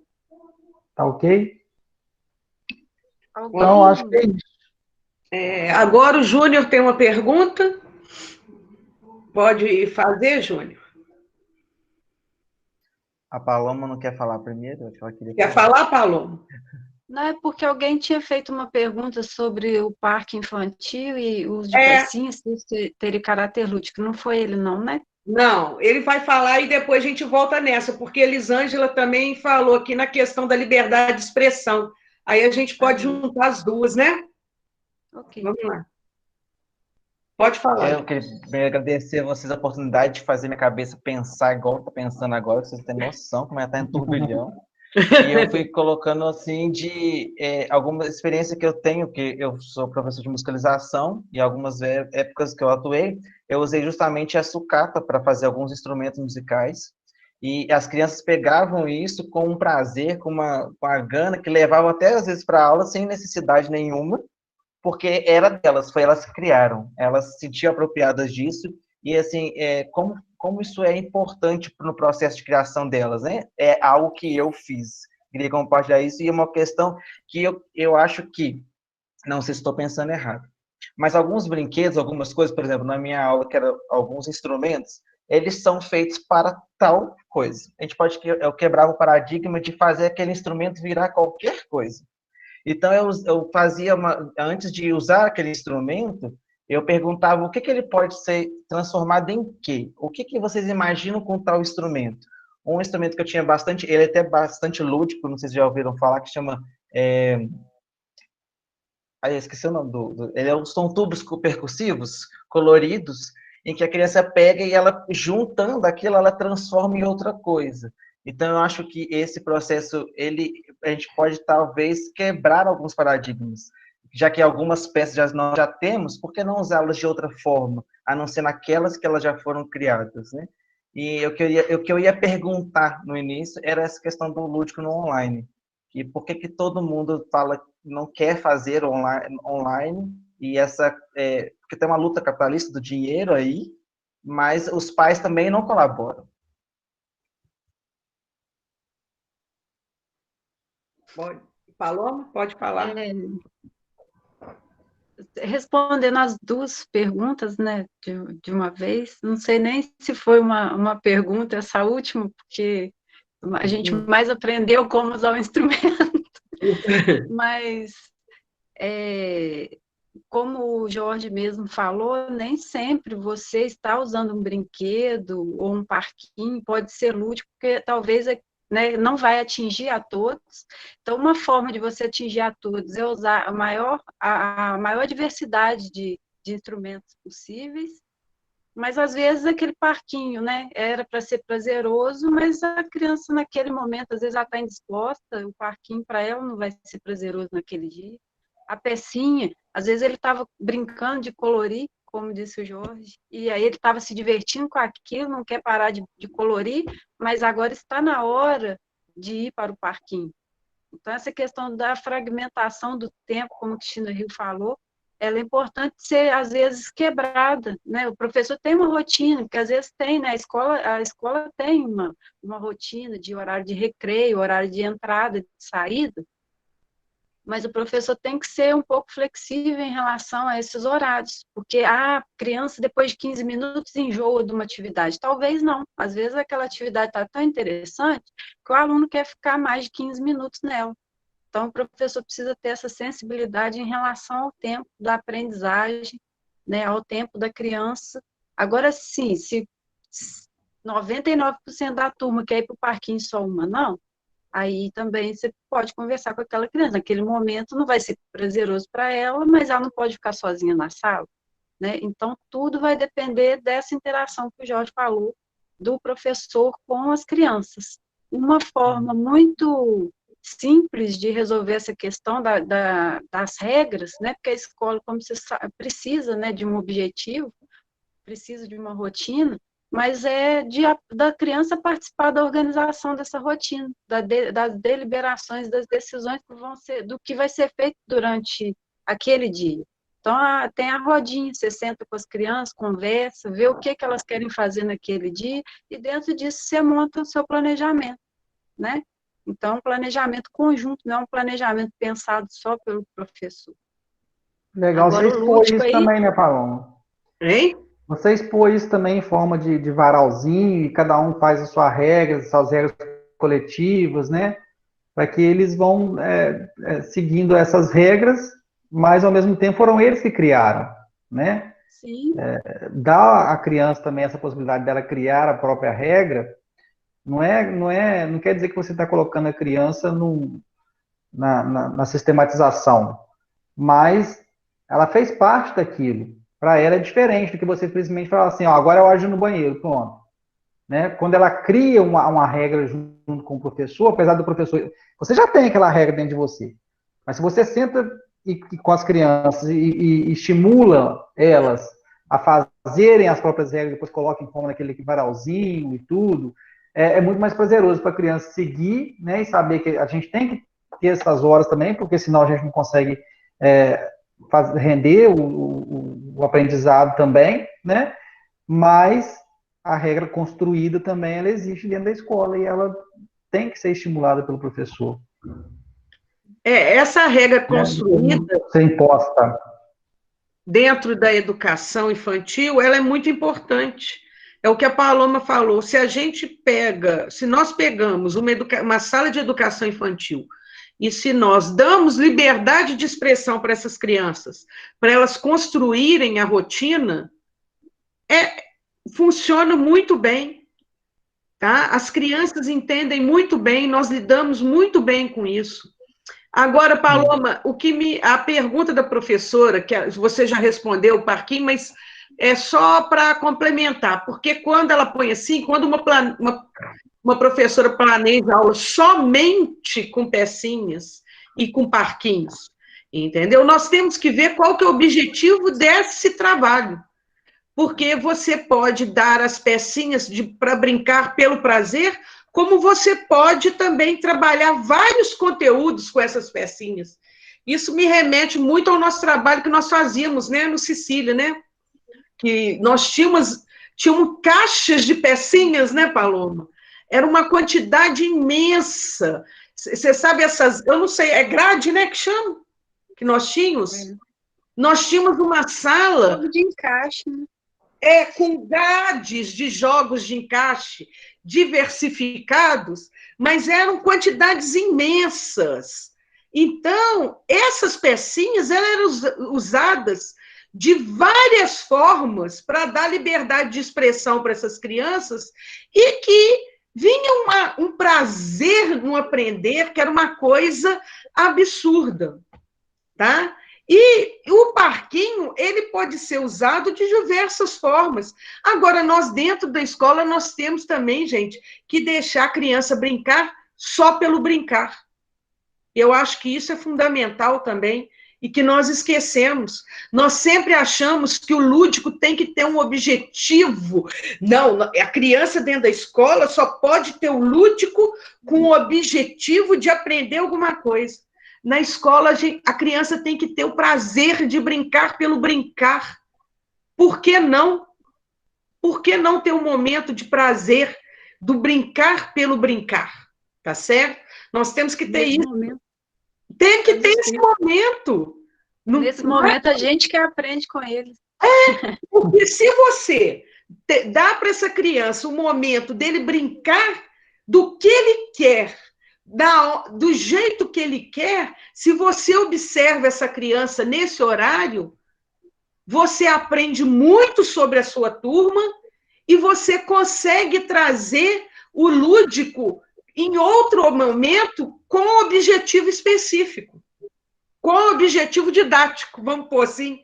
Tá ok? Então, acho que é isso. Agora o Júnior tem uma pergunta. Pode fazer, Júnior? A Paloma não quer falar primeiro? Acho que ela queria Quer falar, Paloma? Não, é porque alguém tinha feito uma pergunta sobre o parque infantil e o uso de pecinhas, se isso teria caráter lúdico. Não foi ele, não, né? Não, ele vai falar e depois a gente volta nessa, porque Elisângela também falou aqui na questão da liberdade de expressão. Aí a gente pode juntar as duas, né? Ok. Vamos lá. Pode falar. Eu queria agradecer a vocês a oportunidade de fazer minha cabeça pensar igual está pensando agora, vocês têm noção como está em turbilhão. E eu fui colocando, assim, de alguma experiência que eu tenho, que eu sou professor de musicalização, e algumas épocas que eu atuei, eu usei justamente a sucata para fazer alguns instrumentos musicais, e as crianças pegavam isso com um prazer, com a gana, que levavam até, às vezes, para a aula sem necessidade nenhuma, porque era delas, foi elas que criaram, elas se sentiam apropriadas disso, e assim, como isso é importante no processo de criação delas, né? É algo que eu fiz, queria compartilhar isso, e é uma questão que eu acho que, não sei se estou pensando errado, mas alguns brinquedos, algumas coisas, por exemplo, na minha aula, que eram alguns instrumentos, eles são feitos para tal coisa. A gente pode quebrar o paradigma de fazer aquele instrumento virar qualquer coisa. Então, eu fazia, antes de usar aquele instrumento, eu perguntava o que ele pode ser transformado em quê? O que vocês imaginam com tal instrumento? Um instrumento que eu tinha bastante, ele é até bastante lúdico, não sei se já ouviram falar, que chama... eu esqueci o nome são tubos percussivos, coloridos, em que a criança pega e ela, juntando aquilo, ela transforma em outra coisa. Então, eu acho que esse processo, a gente pode, talvez, quebrar alguns paradigmas. Já que algumas peças nós já temos, por que não usá-las de outra forma, a não ser naquelas que elas já foram criadas, né? E o que eu ia perguntar no início era essa questão do lúdico no online. E por que todo mundo fala que não quer fazer online e porque tem uma luta capitalista do dinheiro aí, mas os pais também não colaboram. Paloma, pode falar. Respondendo as duas perguntas, né, de uma vez, não sei nem se foi uma pergunta essa última, porque a gente mais aprendeu como usar o instrumento, mas como o Jorge mesmo falou, nem sempre você está usando um brinquedo ou um parquinho, pode ser lúdico, porque talvez não vai atingir a todos. Então, uma forma de você atingir a todos é usar a maior diversidade de instrumentos possíveis, mas às vezes aquele parquinho, né, era para ser prazeroso, mas a criança naquele momento, às vezes ela está indisposta, o parquinho para ela não vai ser prazeroso naquele dia. A pecinha, às vezes ele estava brincando de colorir, como disse o Jorge, e aí ele estava se divertindo com aquilo, não quer parar de colorir, mas agora está na hora de ir para o parquinho. Então, essa questão da fragmentação do tempo, como a Cristina Rio falou, ela é importante ser, às vezes, quebrada, né? O professor tem uma rotina, porque às vezes tem, né? A escola tem uma rotina de horário de recreio, horário de entrada, de saída, mas o professor tem que ser um pouco flexível em relação a esses horários, porque a criança, depois de 15 minutos, enjoa de uma atividade. Talvez não. Às vezes aquela atividade está tão interessante que o aluno quer ficar mais de 15 minutos nela. Então, o professor precisa ter essa sensibilidade em relação ao tempo da aprendizagem, né, ao tempo da criança. Agora, sim, se 99% da turma quer ir para o parquinho só uma, não, aí também você pode conversar com aquela criança. Naquele momento não vai ser prazeroso para ela, mas ela não pode ficar sozinha na sala, né? Então, tudo vai depender dessa interação que o Jorge falou, do professor com as crianças. Uma forma muito simples de resolver essa questão das regras, né? Porque a escola, como você sabe, precisa, né, de um objetivo, precisa de uma rotina, mas da criança participar da organização dessa rotina, das deliberações, das decisões que vão ser, do que vai ser feito durante aquele dia. Então, tem a rodinha, você senta com as crianças, conversa, vê o que elas querem fazer naquele dia, e dentro disso você monta o seu planejamento, né? Então, um planejamento conjunto, não é um planejamento pensado só pelo professor. Legal, Agora, você o expôs lúdico isso aí... também, né, Paloma? Hein? Você expôs isso também em forma de varalzinho, e cada um faz a sua regra, suas regras coletivas, né? Para que eles vão seguindo essas regras, mas ao mesmo tempo foram eles que criaram, né? Sim. Dá à criança também essa possibilidade dela criar a própria regra, não quer dizer que você está colocando a criança na sistematização, mas ela fez parte daquilo. Para ela é diferente do que você simplesmente falar assim, ó, agora eu ajo no banheiro, pronto. Né? Quando ela cria uma regra junto com o professor, apesar do professor... Você já tem aquela regra dentro de você, mas se você senta com as crianças e estimula elas a fazerem as próprias regras, depois coloca em forma naquele varalzinho e tudo, é muito mais prazeroso para a criança seguir, né, e saber que a gente tem que ter essas horas também, porque senão a gente não consegue render o aprendizado também, né? Mas a regra construída também, ela existe dentro da escola e ela tem que ser estimulada pelo professor. Essa regra construída... Ser imposta. Dentro da educação infantil, ela é muito importante. É o que a Paloma falou, se nós pegamos uma sala de educação infantil e se nós damos liberdade de expressão para essas crianças, para elas construírem a rotina, funciona muito bem. Tá? As crianças entendem muito bem, nós lidamos muito bem com isso. Agora, Paloma, a pergunta da professora, que você já respondeu o parquinho, mas é só para complementar, porque quando ela põe assim, quando uma professora planeja aula somente com pecinhas e com parquinhos, entendeu? Nós temos que ver qual que é o objetivo desse trabalho, porque você pode dar as pecinhas para brincar pelo prazer, como você pode também trabalhar vários conteúdos com essas pecinhas. Isso me remete muito ao nosso trabalho que nós fazíamos, né, no Sicília, né? Que nós tínhamos caixas de pecinhas, né, Paloma? Era uma quantidade imensa. Você sabe eu não sei, é grade, né, que chama? Que nós tínhamos? Nós tínhamos uma sala... Jogo de encaixe, né? Com grades de jogos de encaixe diversificados, mas eram quantidades imensas. Então, essas pecinhas eram usadas de várias formas para dar liberdade de expressão para essas crianças e que vinha um prazer no aprender, que era uma coisa absurda, tá? E o parquinho, ele pode ser usado de diversas formas. Agora, nós dentro da escola, nós temos também, gente, que deixar a criança brincar só pelo brincar. Eu acho que isso é fundamental também, e que nós esquecemos. Nós sempre achamos que o lúdico tem que ter um objetivo. Não, a criança dentro da escola só pode ter o lúdico com o objetivo de aprender alguma coisa. Na escola, a criança tem que ter o prazer de brincar pelo brincar. Por que não? Por que não ter um momento de prazer do brincar pelo brincar? Tá certo? Nós temos que ter isso. Tem que ter esse momento. Nesse momento, a gente que aprende com eles. Porque se você dá para essa criança o momento dele brincar do que ele quer, do jeito que ele quer. Se você observa essa criança nesse horário, você aprende muito sobre a sua turma e você consegue trazer o lúdico em outro momento com objetivo específico, com objetivo didático, vamos pôr assim.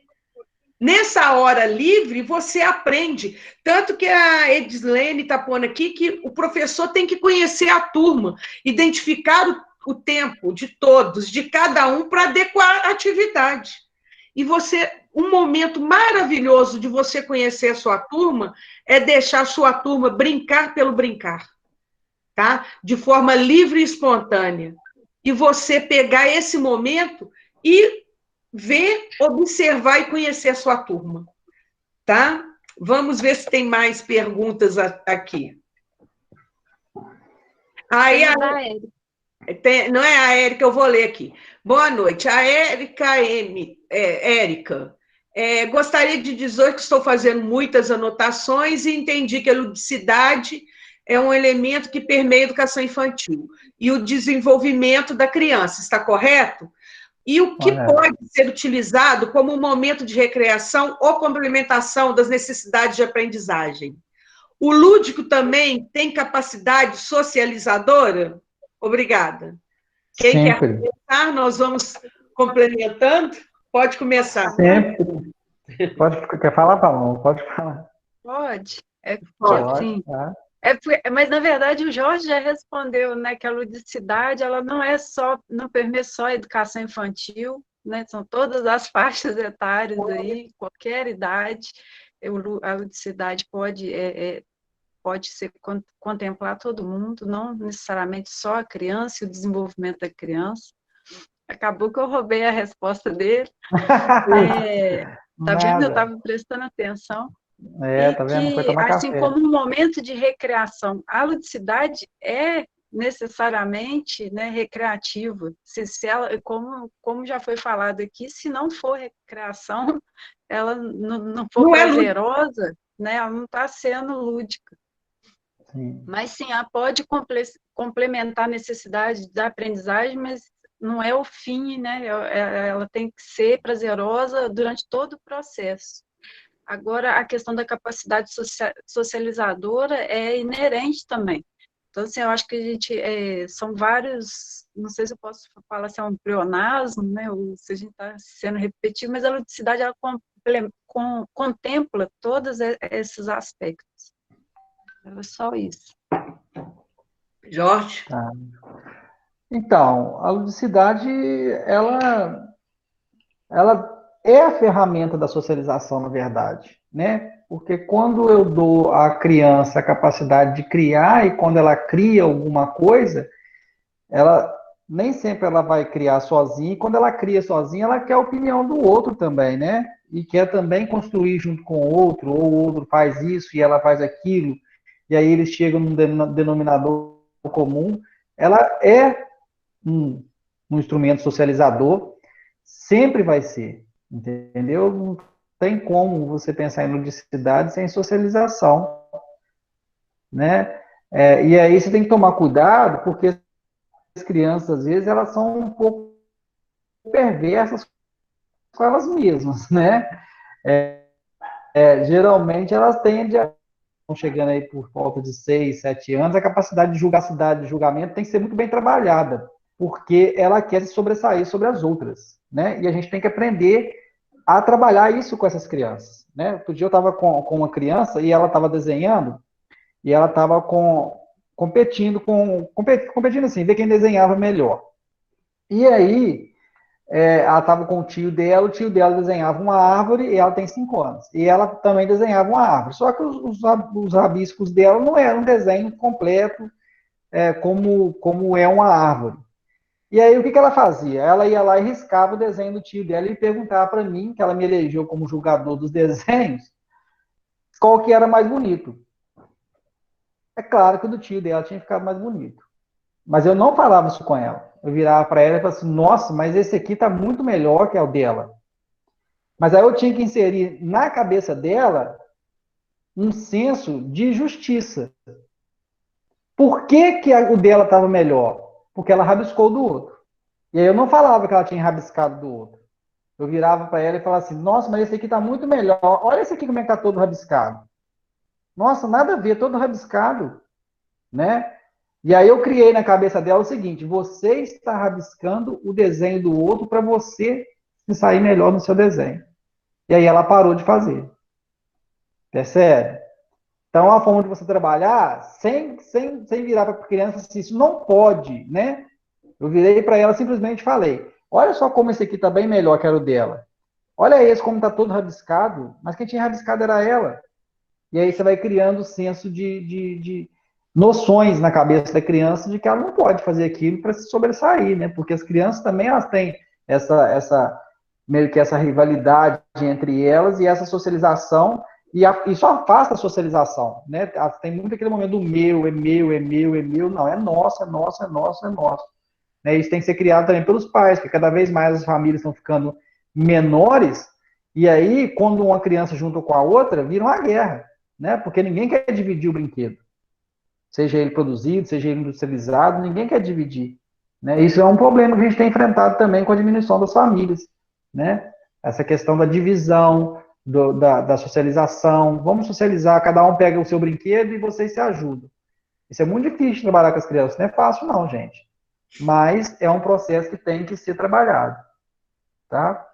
Nessa hora livre, você aprende. Tanto que a Edislene está pondo aqui que o professor tem que conhecer a turma, identificar o tempo de todos, de cada um, para adequar a atividade. E um momento maravilhoso de você conhecer a sua turma é deixar a sua turma brincar pelo brincar, tá? De forma livre e espontânea. E você pegar esse momento e ver, observar e conhecer a sua turma, tá? Vamos ver se tem mais perguntas aqui. Aí, não é a Érica, eu vou ler aqui. Boa noite. A Érica Érica, gostaria de dizer que estou fazendo muitas anotações e entendi que a ludicidade é um elemento que permeia a educação infantil e o desenvolvimento da criança, está correto? E o que pode ser utilizado como um momento de recreação ou complementação das necessidades de aprendizagem? O lúdico também tem capacidade socializadora? Obrigada. Quem quer começar, nós vamos complementando. Pode começar. Sempre. Quer falar, Paulo? Pode falar. Pode. Pode, assim, tá? Mas, na verdade, o Jorge já respondeu, né, que a ludicidade ela não permeia só a educação infantil, né, são todas as faixas etárias aí, qualquer idade, a ludicidade pode contemplar todo mundo, não necessariamente só a criança e o desenvolvimento da criança. Acabou que eu roubei a resposta dele. Tá vendo? Eu estava prestando atenção. Tá vendo? Foi tomar assim café. como um momento de recreação, a ludicidade é necessariamente, né, recreativa. Se ela, como já foi falado aqui, se não for recreação, ela não for prazerosa, né, ela não está sendo lúdica. Sim. Mas sim, ela pode complementar a necessidade da aprendizagem, mas não é o fim, né? Ela tem que ser prazerosa durante todo o processo. Agora, a questão da capacidade socializadora é inerente também. Então, assim, eu acho que a gente, são vários, não sei se eu posso falar se é um pleonasmo, né, ou se a gente está sendo repetitivo, mas a ludicidade, ela contempla todos esses aspectos. É só isso. Jorge? Tá. Então, a ludicidade, ela é a ferramenta da socialização, na verdade, né? Porque quando eu dou à criança a capacidade de criar, e quando ela cria alguma coisa, nem sempre ela vai criar sozinha, e quando ela cria sozinha, ela quer a opinião do outro também, né? E quer também construir junto com o outro, ou o outro faz isso e ela faz aquilo, e aí eles chegam num denominador comum. Ela é um instrumento socializador, sempre vai ser, entendeu? Não tem como você pensar em ludicidade sem socialização, né? E aí você tem que tomar cuidado, porque as crianças, às vezes, elas são um pouco perversas com elas mesmas, né? Geralmente elas tendem a, chegando aí por volta de 6, 7 anos, a capacidade de julgamento tem que ser muito bem trabalhada, porque ela quer se sobressair sobre as outras, né? E a gente tem que aprender a trabalhar isso com essas crianças, né? Outro dia eu estava com uma criança e ela estava desenhando e ela estava competindo assim, ver quem desenhava melhor. E aí ela estava com o tio dela desenhava uma árvore e ela tem 5 anos. E ela também desenhava uma árvore. Só que os rabiscos dela não eram um desenho completo como é uma árvore. E aí, o que ela fazia? Ela ia lá e riscava o desenho do tio dela e perguntava para mim, que ela me elegeu como julgador dos desenhos, qual que era mais bonito. É claro que o do tio dela tinha ficado mais bonito. Mas eu não falava isso com ela. Eu virava para ela e falava assim, nossa, mas esse aqui está muito melhor que o dela. Mas aí eu tinha que inserir na cabeça dela um senso de justiça. Por que o dela estava melhor? porque ela rabiscou do outro. E aí eu não falava que ela tinha rabiscado do outro. Eu virava para ela e falava assim, nossa, mas esse aqui está muito melhor. Olha esse aqui como é que está todo rabiscado. Nossa, nada a ver, todo rabiscado, né? E aí eu criei na cabeça dela o seguinte, você está rabiscando o desenho do outro para você se sair melhor no seu desenho. E aí ela parou de fazer. Percebe? Então, a forma de você trabalhar, sem virar para a criança assim, isso não pode, né? Eu virei para ela e simplesmente falei, olha só como esse aqui está bem melhor que era o dela. Olha esse como está todo rabiscado, mas quem tinha rabiscado era ela. E aí você vai criando o senso de noções na cabeça da criança de que ela não pode fazer aquilo para se sobressair, né? Porque as crianças também elas têm meio que essa rivalidade entre elas e essa socialização, e isso afasta a socialização, né? Tem muito aquele momento do meu, é meu, é meu, é meu, não, é nosso, é nosso, é nosso, é nosso. Né? Isso tem que ser criado também pelos pais, porque cada vez mais as famílias estão ficando menores, e aí, quando uma criança junto com a outra, vira uma guerra, né? Porque ninguém quer dividir o brinquedo. Seja ele produzido, seja ele industrializado, ninguém quer dividir. Né? Isso é um problema que a gente tem enfrentado também com a diminuição das famílias. Né? Essa questão da divisão, da socialização. Vamos socializar, cada um pega o seu brinquedo e vocês se ajudam. Isso é muito difícil trabalhar com as crianças, não é fácil não, gente. Mas é um processo que tem que ser trabalhado. Tá?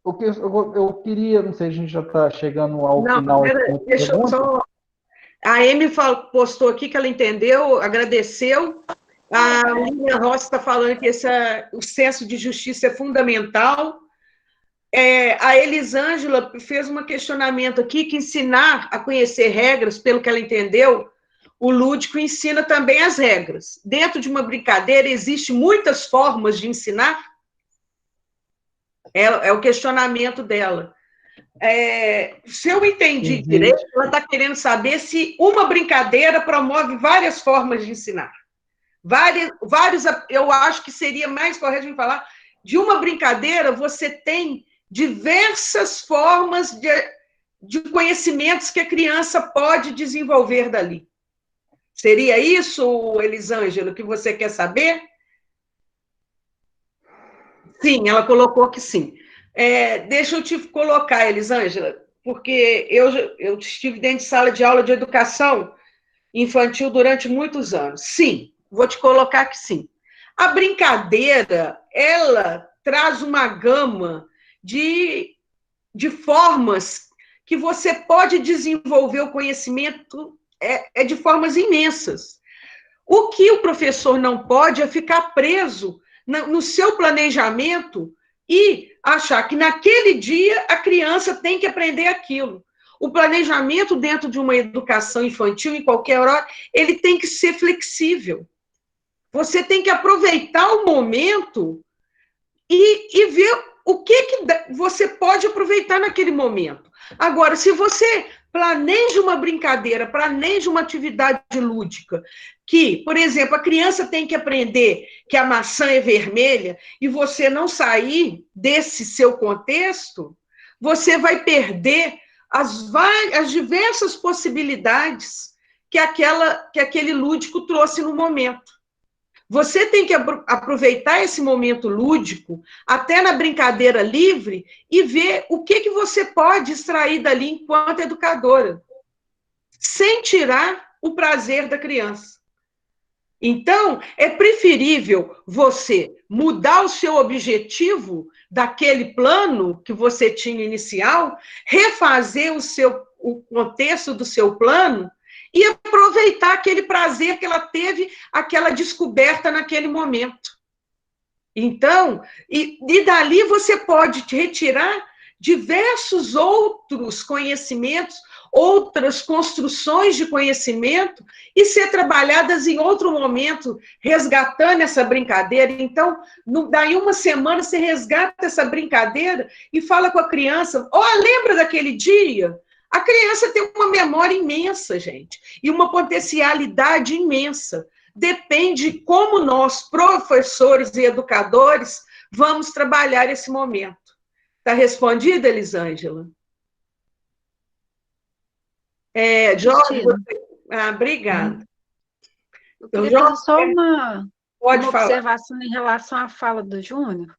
O que eu queria, não sei, a gente já está chegando ao final. Deixa eu só... A Amy postou aqui que ela entendeu, agradeceu. A Lívia Rossi está falando que o senso de justiça é fundamental. A Elisângela fez um questionamento aqui, que ensinar a conhecer regras, pelo que ela entendeu, o lúdico ensina também as regras. Dentro de uma brincadeira, existem muitas formas de ensinar? É o questionamento dela. Se eu entendi direito, ela está querendo saber se uma brincadeira promove várias formas de ensinar. Eu acho que seria mais correto de falar, de uma brincadeira você tem diversas formas de conhecimentos que a criança pode desenvolver dali. Seria isso, Elisângela, que você quer saber? Sim, ela colocou que sim. Deixa eu te colocar, Elisângela, porque eu estive dentro de sala de aula de educação infantil durante muitos anos. Sim, vou te colocar que sim. A brincadeira, ela traz uma gama de formas que você pode desenvolver o conhecimento de formas imensas. O que o professor não pode é ficar preso no seu planejamento e achar que naquele dia a criança tem que aprender aquilo. O planejamento dentro de uma educação infantil, em qualquer hora, ele tem que ser flexível. Você tem que aproveitar o momento e ver o que você pode aproveitar naquele momento. Agora, se você planeja uma brincadeira, planeja uma atividade lúdica, que, por exemplo, a criança tem que aprender que a maçã é vermelha e você não sair desse seu contexto, você vai perder as diversas possibilidades que aquele lúdico trouxe no momento. Você tem que aproveitar esse momento lúdico, até na brincadeira livre, e ver o que você pode extrair dali enquanto educadora, sem tirar o prazer da criança. Então, é preferível você mudar o seu objetivo daquele plano que você tinha inicial, refazer o contexto do seu plano e aproveitar aquele prazer que ela teve, aquela descoberta naquele momento. Então, e dali você pode retirar diversos outros conhecimentos, outras construções de conhecimento e ser trabalhadas em outro momento, resgatando essa brincadeira. Então, daí uma semana você resgata essa brincadeira e fala com a criança, lembra daquele dia? A criança tem uma memória imensa, gente, e uma potencialidade imensa. Depende de como nós, professores e educadores, vamos trabalhar esse momento. Está respondida, Elisângela? Jorge, obrigada. Eu Então, queria fazer só uma pode falar. observação em relação à fala do Júnior,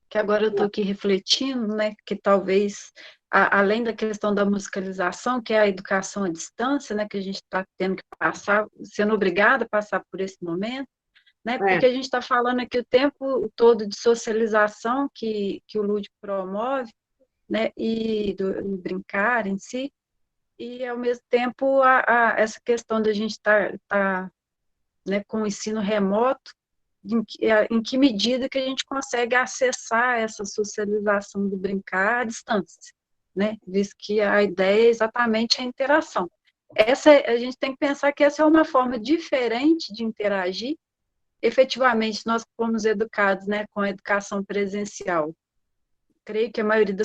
que agora eu estou aqui refletindo, né, que talvez, além da questão da musicalização, que é a educação à distância, né, que a gente está tendo que passar, sendo obrigada a passar por esse momento, né, porque a gente está falando aqui o tempo todo de socialização que o lúdico promove, né, e do brincar em si, e, ao mesmo tempo, essa questão da gente estar né, com o ensino remoto, em que medida que a gente consegue acessar essa socialização do brincar à distância, né, visto que a ideia é exatamente a interação. A gente tem que pensar que essa é uma forma diferente de interagir. Efetivamente, nós fomos educados, né, com a educação presencial. Creio que a maioria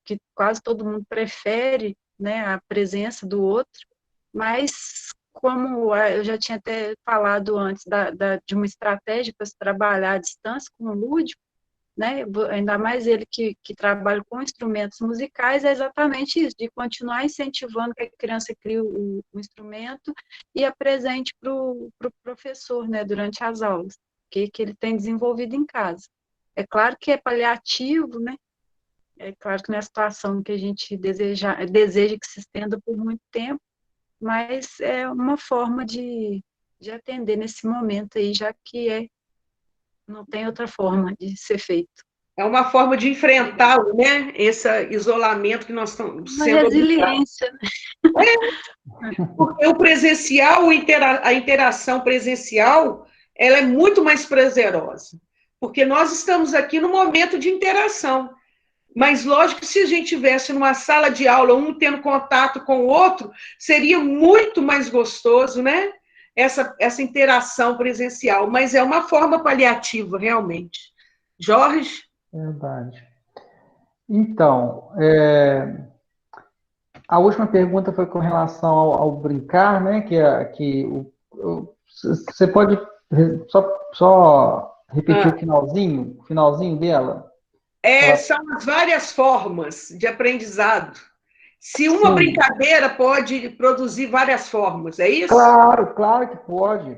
que quase todo mundo prefere, né, a presença do outro, mas como eu já tinha até falado antes de uma estratégia para se trabalhar à distância com o lúdico, né, ainda mais ele que trabalha com instrumentos musicais, é exatamente isso, de continuar incentivando que a criança crie o instrumento e apresente para o professor, né, durante as aulas, que ele tem desenvolvido em casa. É claro que é paliativo, né, é claro que não é a situação que a gente deseja que se estenda por muito tempo, mas é uma forma de atender nesse momento aí, já que não tem outra forma de ser feito. É uma forma de enfrentá-lo, né? Esse isolamento que nós estamos Uma sendo resiliência, né? Porque o presencial, a interação presencial, ela é muito mais prazerosa, porque nós estamos aqui no momento de interação. Mas, lógico que se a gente estivesse numa sala de aula, um tendo contato com o outro, seria muito mais gostoso, né? Essa interação presencial. Mas é uma forma paliativa, realmente. Jorge? Verdade. Então, a última pergunta foi com relação ao brincar, né? Você pode só repetir o finalzinho dela? São as várias formas de aprendizado. Se uma Sim. brincadeira pode produzir várias formas, é isso? Claro que pode.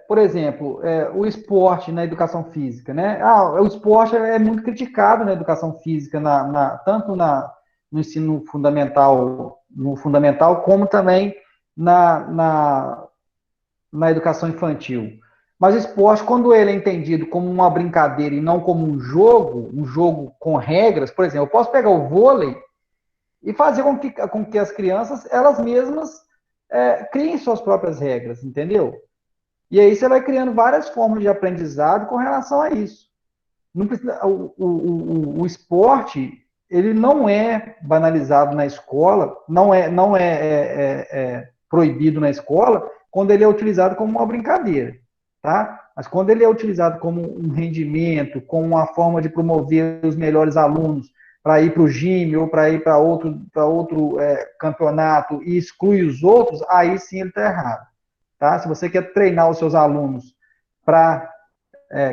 Por exemplo, o esporte na educação física, né? O esporte é muito criticado na educação física, tanto no ensino fundamental, como também na educação infantil. Mas o esporte, quando ele é entendido como uma brincadeira e não como um jogo com regras, por exemplo, eu posso pegar o vôlei e fazer com que as crianças, elas mesmas, criem suas próprias regras, entendeu? E aí você vai criando várias formas de aprendizado com relação a isso. Não precisa, o esporte, ele não é banalizado na escola, não é proibido na escola, quando ele é utilizado como uma brincadeira, tá? Mas quando ele é utilizado como um rendimento, como uma forma de promover os melhores alunos para ir para o GIME ou para ir para outro campeonato e exclui os outros, aí sim ele está errado. Tá? Se você quer treinar os seus alunos para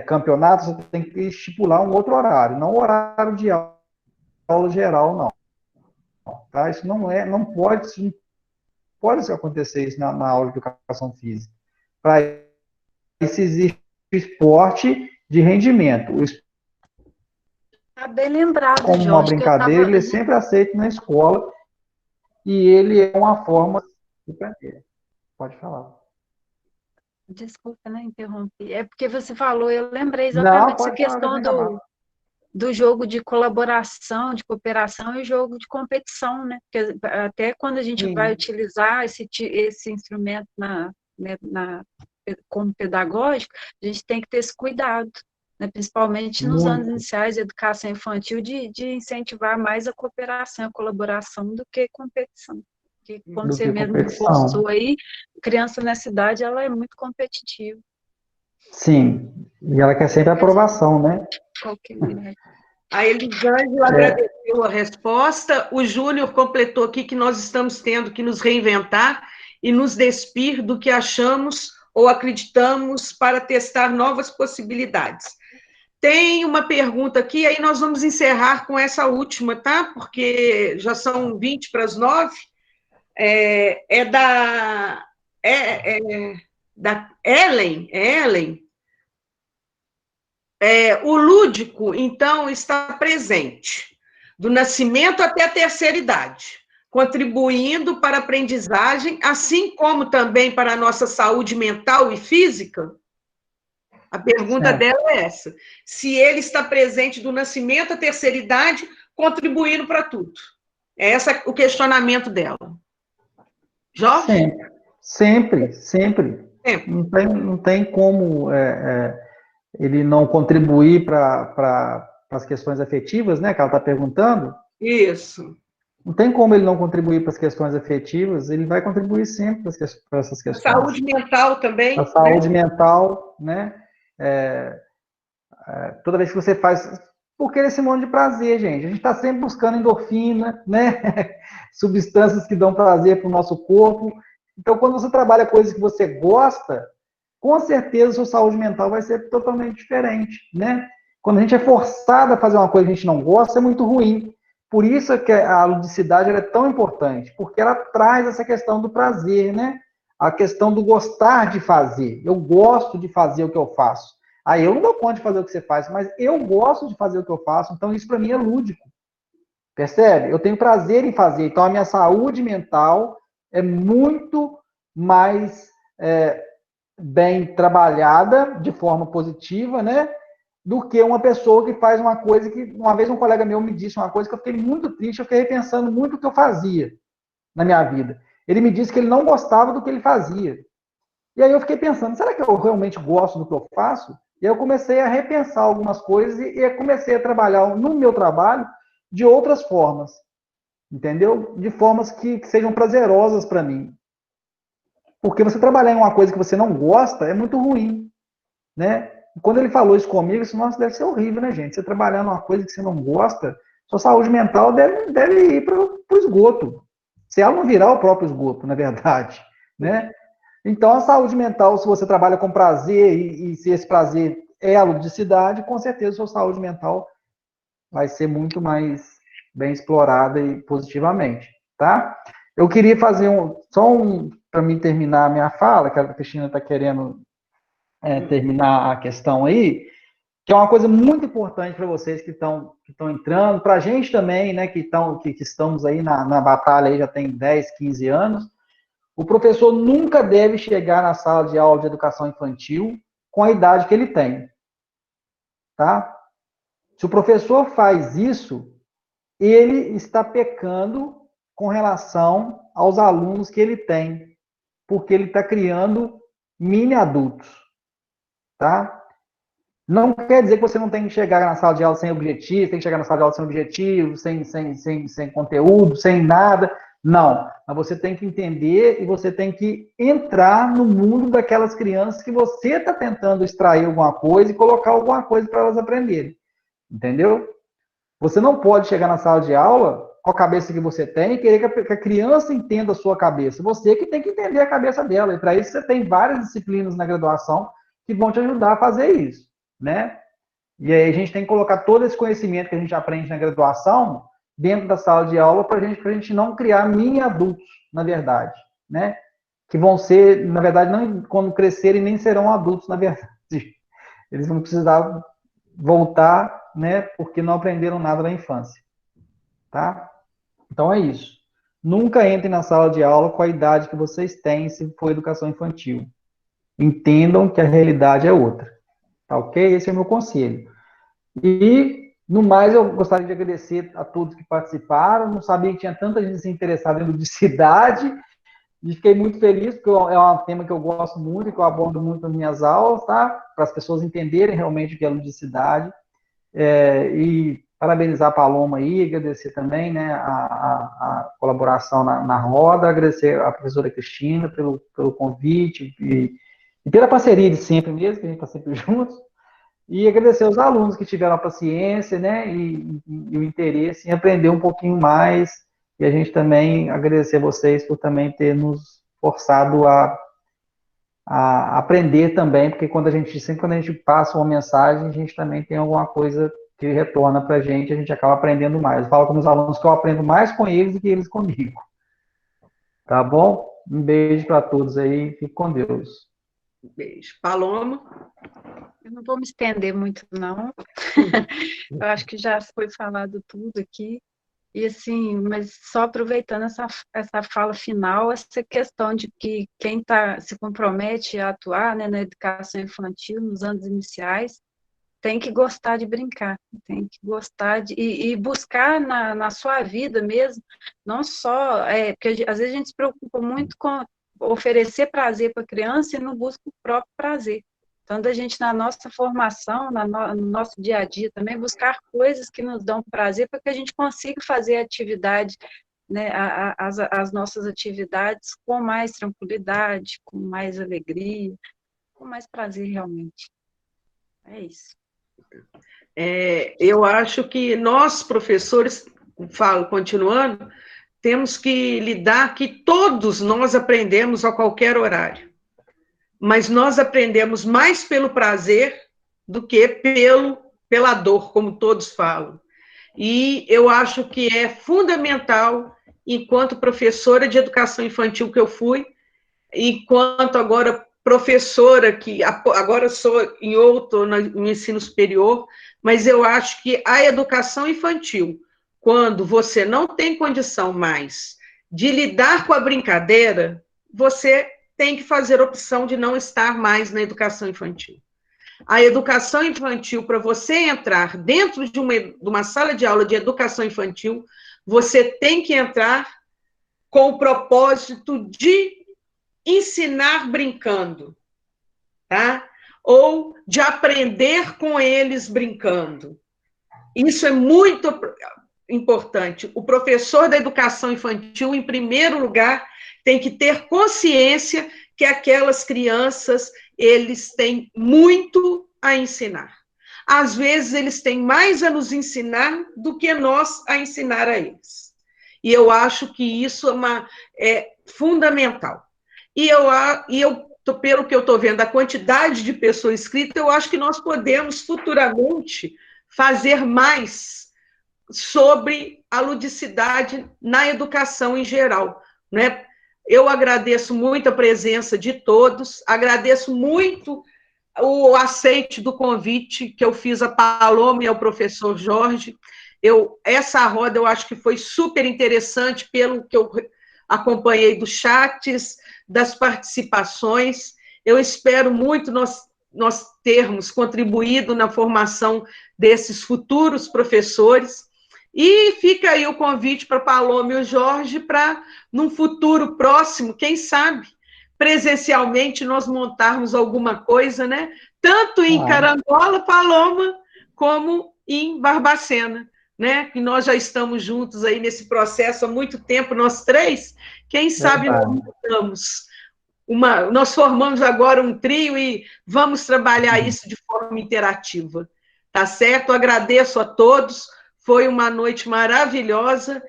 campeonato, você tem que estipular um outro horário, não o horário de aula geral, não. Tá? Isso não pode acontecer isso na aula de educação física. Para isso existe o esporte de rendimento. Tá bem lembrado, como Jorge, uma brincadeira, ele é sempre aceito na escola e ele é uma forma de aprender. Pode falar. Desculpa, né, interromper. É porque você falou, eu lembrei exatamente dessa questão do jogo de colaboração, de cooperação e jogo de competição, né? Porque até quando a gente vai utilizar esse instrumento como pedagógico, a gente tem que ter esse cuidado, né? Principalmente nos anos iniciais de educação infantil, de incentivar mais a cooperação, a colaboração do que competição. Porque, como você mesmo reforçou aí, criança nessa idade, ela é muito competitiva. Sim, e ela quer sempre aprovação, né? A Elisângela agradeceu a resposta, o Júnior completou aqui que nós estamos tendo que nos reinventar e nos despir do que achamos ou acreditamos para testar novas possibilidades. Tem uma pergunta aqui, aí nós vamos encerrar com essa última, tá? Porque já são da Ellen, o lúdico, então, está presente, do nascimento até a terceira idade, contribuindo para a aprendizagem, assim como também para a nossa saúde mental e física? A pergunta dela é essa. Se ele está presente do nascimento à terceira idade, contribuindo para tudo. É esse o questionamento dela. Jorge? Sempre. Não tem como ele não contribuir para as questões afetivas, né, que ela está perguntando. Isso. Não tem como ele não contribuir para as questões afetivas, ele vai contribuir sempre para essas questões. A saúde mental também. A saúde mental, né? Toda vez que você faz... Porque esse monte de prazer, gente. A gente está sempre buscando endorfina, né? Substâncias que dão prazer para o nosso corpo. Então, quando você trabalha coisas que você gosta, com certeza a sua saúde mental vai ser totalmente diferente, né? Quando a gente é forçado a fazer uma coisa que a gente não gosta, é muito ruim. Por isso que a ludicidade ela é tão importante, porque ela traz essa questão do prazer, né? A questão do gostar de fazer. Eu gosto de fazer o que eu faço. Aí eu não dou conta de fazer o que você faz, mas eu gosto de fazer o que eu faço, então isso para mim é lúdico. Percebe? Eu tenho prazer em fazer, então a minha saúde mental é muito mais bem trabalhada, de forma positiva, né? Do que uma pessoa que faz uma coisa que... Uma vez um colega meu me disse uma coisa que eu fiquei muito triste, eu fiquei repensando muito o que eu fazia na minha vida. Ele me disse que ele não gostava do que ele fazia. E aí eu fiquei pensando, será que eu realmente gosto do que eu faço? E aí eu comecei a repensar algumas coisas e comecei a trabalhar no meu trabalho de outras formas, entendeu? De formas que sejam prazerosas para mim. Porque você trabalhar em uma coisa que você não gosta é muito ruim, né? Quando ele falou isso comigo, eu disse, nossa, deve ser horrível, né, gente? Você trabalhar numa coisa que você não gosta, sua saúde mental deve ir para o esgoto. Se ela não virar o próprio esgoto, na verdade, né? Então, a saúde mental, se você trabalha com prazer e se esse prazer é a ludicidade, com certeza a sua saúde mental vai ser muito mais bem explorada e positivamente, tá? Eu queria fazer para mim terminar a minha fala, que a Cristina está querendo terminar a questão aí, que é uma coisa muito importante para vocês que estão entrando, para a gente também, né, que estamos aí na batalha aí já tem 10, 15 anos. O professor nunca deve chegar na sala de aula de educação infantil com a idade que ele tem, tá? Se o professor faz isso, ele está pecando com relação aos alunos que ele tem, porque ele está criando mini adultos, tá? Não quer dizer que você não tem que chegar na sala de aula sem objetivo, tem que chegar na sala de aula sem objetivo, sem conteúdo, sem nada. Não, mas você tem que entender e você tem que entrar no mundo daquelas crianças que você está tentando extrair alguma coisa e colocar alguma coisa para elas aprenderem. Entendeu? Você não pode chegar na sala de aula com a cabeça que você tem e querer que a criança entenda a sua cabeça. Você que tem que entender a cabeça dela. E para isso você tem várias disciplinas na graduação que vão te ajudar a fazer isso, né? E aí a gente tem que colocar todo esse conhecimento que a gente aprende na graduação dentro da sala de aula para a gente não criar mini adultos, na verdade, né? Que vão ser, na verdade, não, quando crescerem, nem serão adultos, na verdade. Eles vão precisar voltar, né? Porque não aprenderam nada na infância, tá? Então é isso. Nunca entrem na sala de aula com a idade que vocês têm, se for educação infantil. Entendam que a realidade é outra, tá ok? Esse é o meu conselho. E, no mais, eu gostaria de agradecer a todos que participaram. Não sabia que tinha tanta gente se interessada em ludicidade. E fiquei muito feliz, porque é um tema que eu gosto muito e que eu abordo muito nas minhas aulas, tá? Para as pessoas entenderem realmente o que é ludicidade. E parabenizar a Paloma aí, agradecer também, né, a colaboração na roda, agradecer a professora Cristina pelo convite e pela parceria de sempre mesmo, que a gente está sempre juntos. E agradecer aos alunos que tiveram a paciência, né, e o interesse em aprender um pouquinho mais. E a gente também agradecer a vocês por também ter nos forçado a aprender também, porque sempre quando a gente passa uma mensagem, a gente também tem alguma coisa que retorna para a gente acaba aprendendo mais. Eu falo com os alunos que eu aprendo mais com eles do que eles comigo. Tá bom? Um beijo para todos aí, fique com Deus. Beijo. Paloma? Eu não vou me estender muito, não. Eu acho que já foi falado tudo aqui. E assim, mas só aproveitando essa fala final, essa questão de que quem se compromete a atuar, né, na educação infantil, nos anos iniciais, tem que gostar de brincar, tem que gostar e buscar na sua vida mesmo, não só, porque às vezes a gente se preocupa muito com oferecer prazer para a criança e não busca o próprio prazer. Então, da gente, na nossa formação, no nosso dia a dia também, buscar coisas que nos dão prazer para que a gente consiga fazer a atividade, né, as nossas atividades com mais tranquilidade, com mais alegria, com mais prazer realmente. É isso. Eu acho que nós, professores, continuando, temos que lidar que todos nós aprendemos a qualquer horário, mas nós aprendemos mais pelo prazer do que pela dor, como todos falam. E eu acho que é fundamental, enquanto professora de educação infantil que eu fui, enquanto agora professora, que agora sou no ensino superior, mas eu acho que a educação infantil, quando você não tem condição mais de lidar com a brincadeira, você tem que fazer opção de não estar mais na educação infantil. A educação infantil, para você entrar dentro de uma sala de aula de educação infantil, você tem que entrar com o propósito de ensinar brincando, tá? Ou de aprender com eles brincando. Isso é muito importante. O professor da educação infantil, em primeiro lugar, tem que ter consciência que aquelas crianças, eles têm muito a ensinar. Às vezes, eles têm mais a nos ensinar do que nós a ensinar a eles. E eu acho que isso é fundamental. E pelo que eu estou vendo, a quantidade de pessoas inscritas, eu acho que nós podemos futuramente fazer mais sobre a ludicidade na educação em geral, né? Eu agradeço muito a presença de todos, agradeço muito o aceite do convite que eu fiz a Paloma e ao professor Jorge. Essa roda eu acho que foi super interessante, pelo que eu acompanhei dos chats, das participações. Eu espero muito nós termos contribuído na formação desses futuros professores. E fica aí o convite para a Paloma e o Jorge para, num futuro próximo, quem sabe, presencialmente, nós montarmos alguma coisa, né? Tanto em Carangola, Paloma, como em Barbacena, né? Que nós já estamos juntos aí nesse processo há muito tempo, nós três. Quem sabe nós formamos agora um trio e vamos trabalhar isso de forma interativa. Tá certo? Agradeço a todos. Foi uma noite maravilhosa.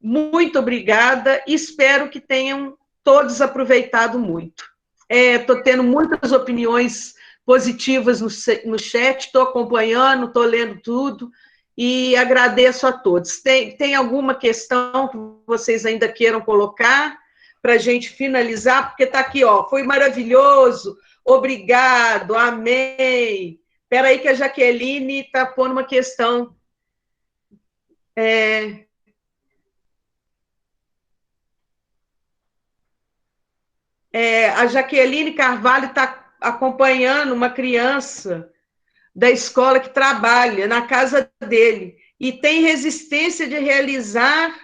Muito obrigada. Espero que tenham todos aproveitado muito. Estou tendo muitas opiniões positivas no chat, estou acompanhando, estou lendo tudo, e agradeço a todos. Tem alguma questão que vocês ainda queiram colocar para a gente finalizar? Porque está aqui, ó, foi maravilhoso, obrigado, amém. Espera aí que a Jaqueline está pondo uma questão. A Jaqueline Carvalho está acompanhando uma criança da escola que trabalha na casa dele e tem resistência de realizar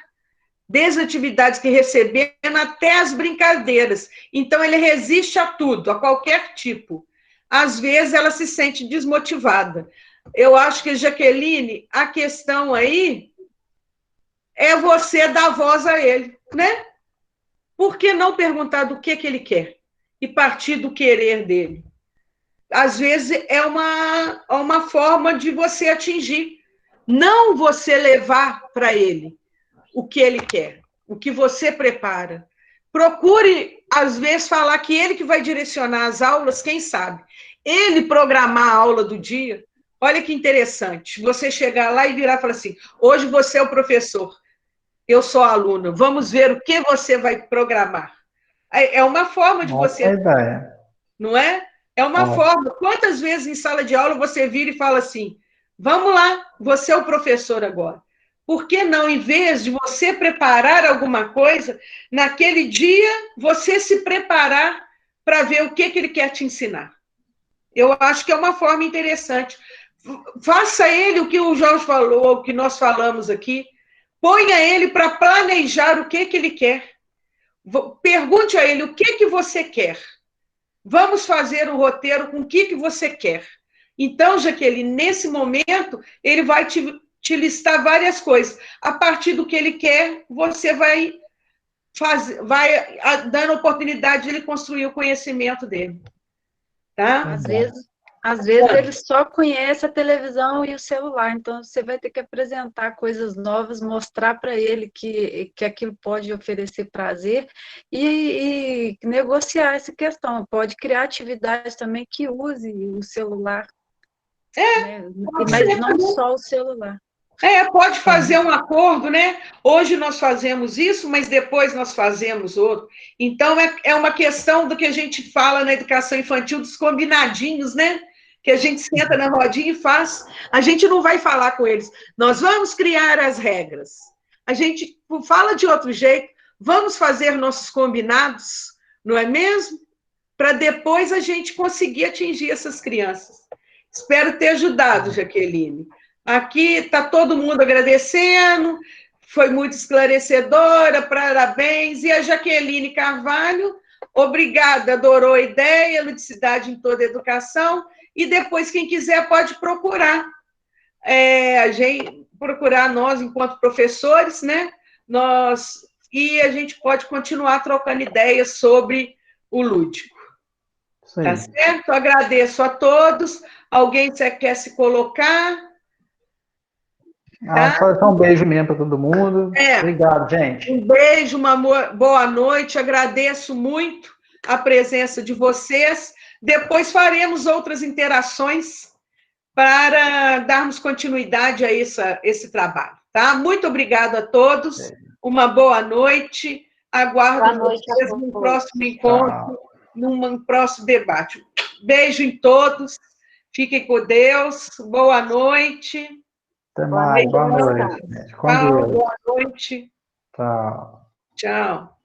desde atividades que recebendo até as brincadeiras. Então, ele resiste a tudo, a qualquer tipo. Às vezes, ela se sente desmotivada. Eu acho que, Jaqueline, a questão aí é você dar voz a ele, né? Por que não perguntar do que ele quer e partir do querer dele? Às vezes é uma forma de você atingir, não você levar para ele o que ele quer, o que você prepara. Procure, às vezes, falar que ele que vai direcionar as aulas, quem sabe? Ele programar a aula do dia. Olha que interessante, você chegar lá e virar e falar assim, hoje você é o professor, eu sou a aluna, vamos ver o que você vai programar. É uma forma de você... ideia. Não é? É uma forma. Quantas vezes em sala de aula você vira e fala assim, vamos lá, você é o professor agora. Por que não, em vez de você preparar alguma coisa, naquele dia, você se preparar para ver o que ele quer te ensinar? Eu acho que é uma forma interessante. Faça ele o que o Jorge falou, o que nós falamos aqui. Ponha ele para planejar o que ele quer. Pergunte a ele o que você quer. Vamos fazer um roteiro com o que você quer. Então, Jaqueline, nesse momento, ele vai te listar várias coisas. A partir do que ele quer, você vai dando oportunidade de ele construir o conhecimento dele. Tá? Às vezes ele só conhece a televisão e o celular, então você vai ter que apresentar coisas novas, mostrar para ele que aquilo pode oferecer prazer e negociar essa questão. Pode criar atividades também que use o celular, né? Mas não só o celular. Pode fazer um acordo, né? Hoje nós fazemos isso, mas depois nós fazemos outro. Então, é uma questão do que a gente fala na educação infantil, dos combinadinhos, né? Que a gente senta na rodinha e faz. A gente não vai falar com eles, nós vamos criar as regras. A gente fala de outro jeito, vamos fazer nossos combinados, não é mesmo? Para depois a gente conseguir atingir essas crianças. Espero ter ajudado, Jaqueline. Aqui está todo mundo agradecendo, foi muito esclarecedora, parabéns. E a Jaqueline Carvalho, obrigada, adorou a ideia, ludicidade em toda a educação. E depois, quem quiser, pode procurar. Procurar nós, enquanto professores, né? E a gente pode continuar trocando ideias sobre o lúdico. Sim. Tá certo? Agradeço a todos. Alguém quer se colocar? Só um beijo mesmo para todo mundo. Obrigado, gente. Um beijo, uma boa noite. Agradeço muito a presença de vocês. Depois faremos outras interações para darmos continuidade a esse trabalho. Tá? Muito obrigado a todos. Uma boa noite. Aguardo vocês no próximo encontro, num próximo debate. Beijo em todos. Fiquem com Deus. Boa noite. Até mais. Boa noite. Com Deus. Boa noite. Tchau. Tchau.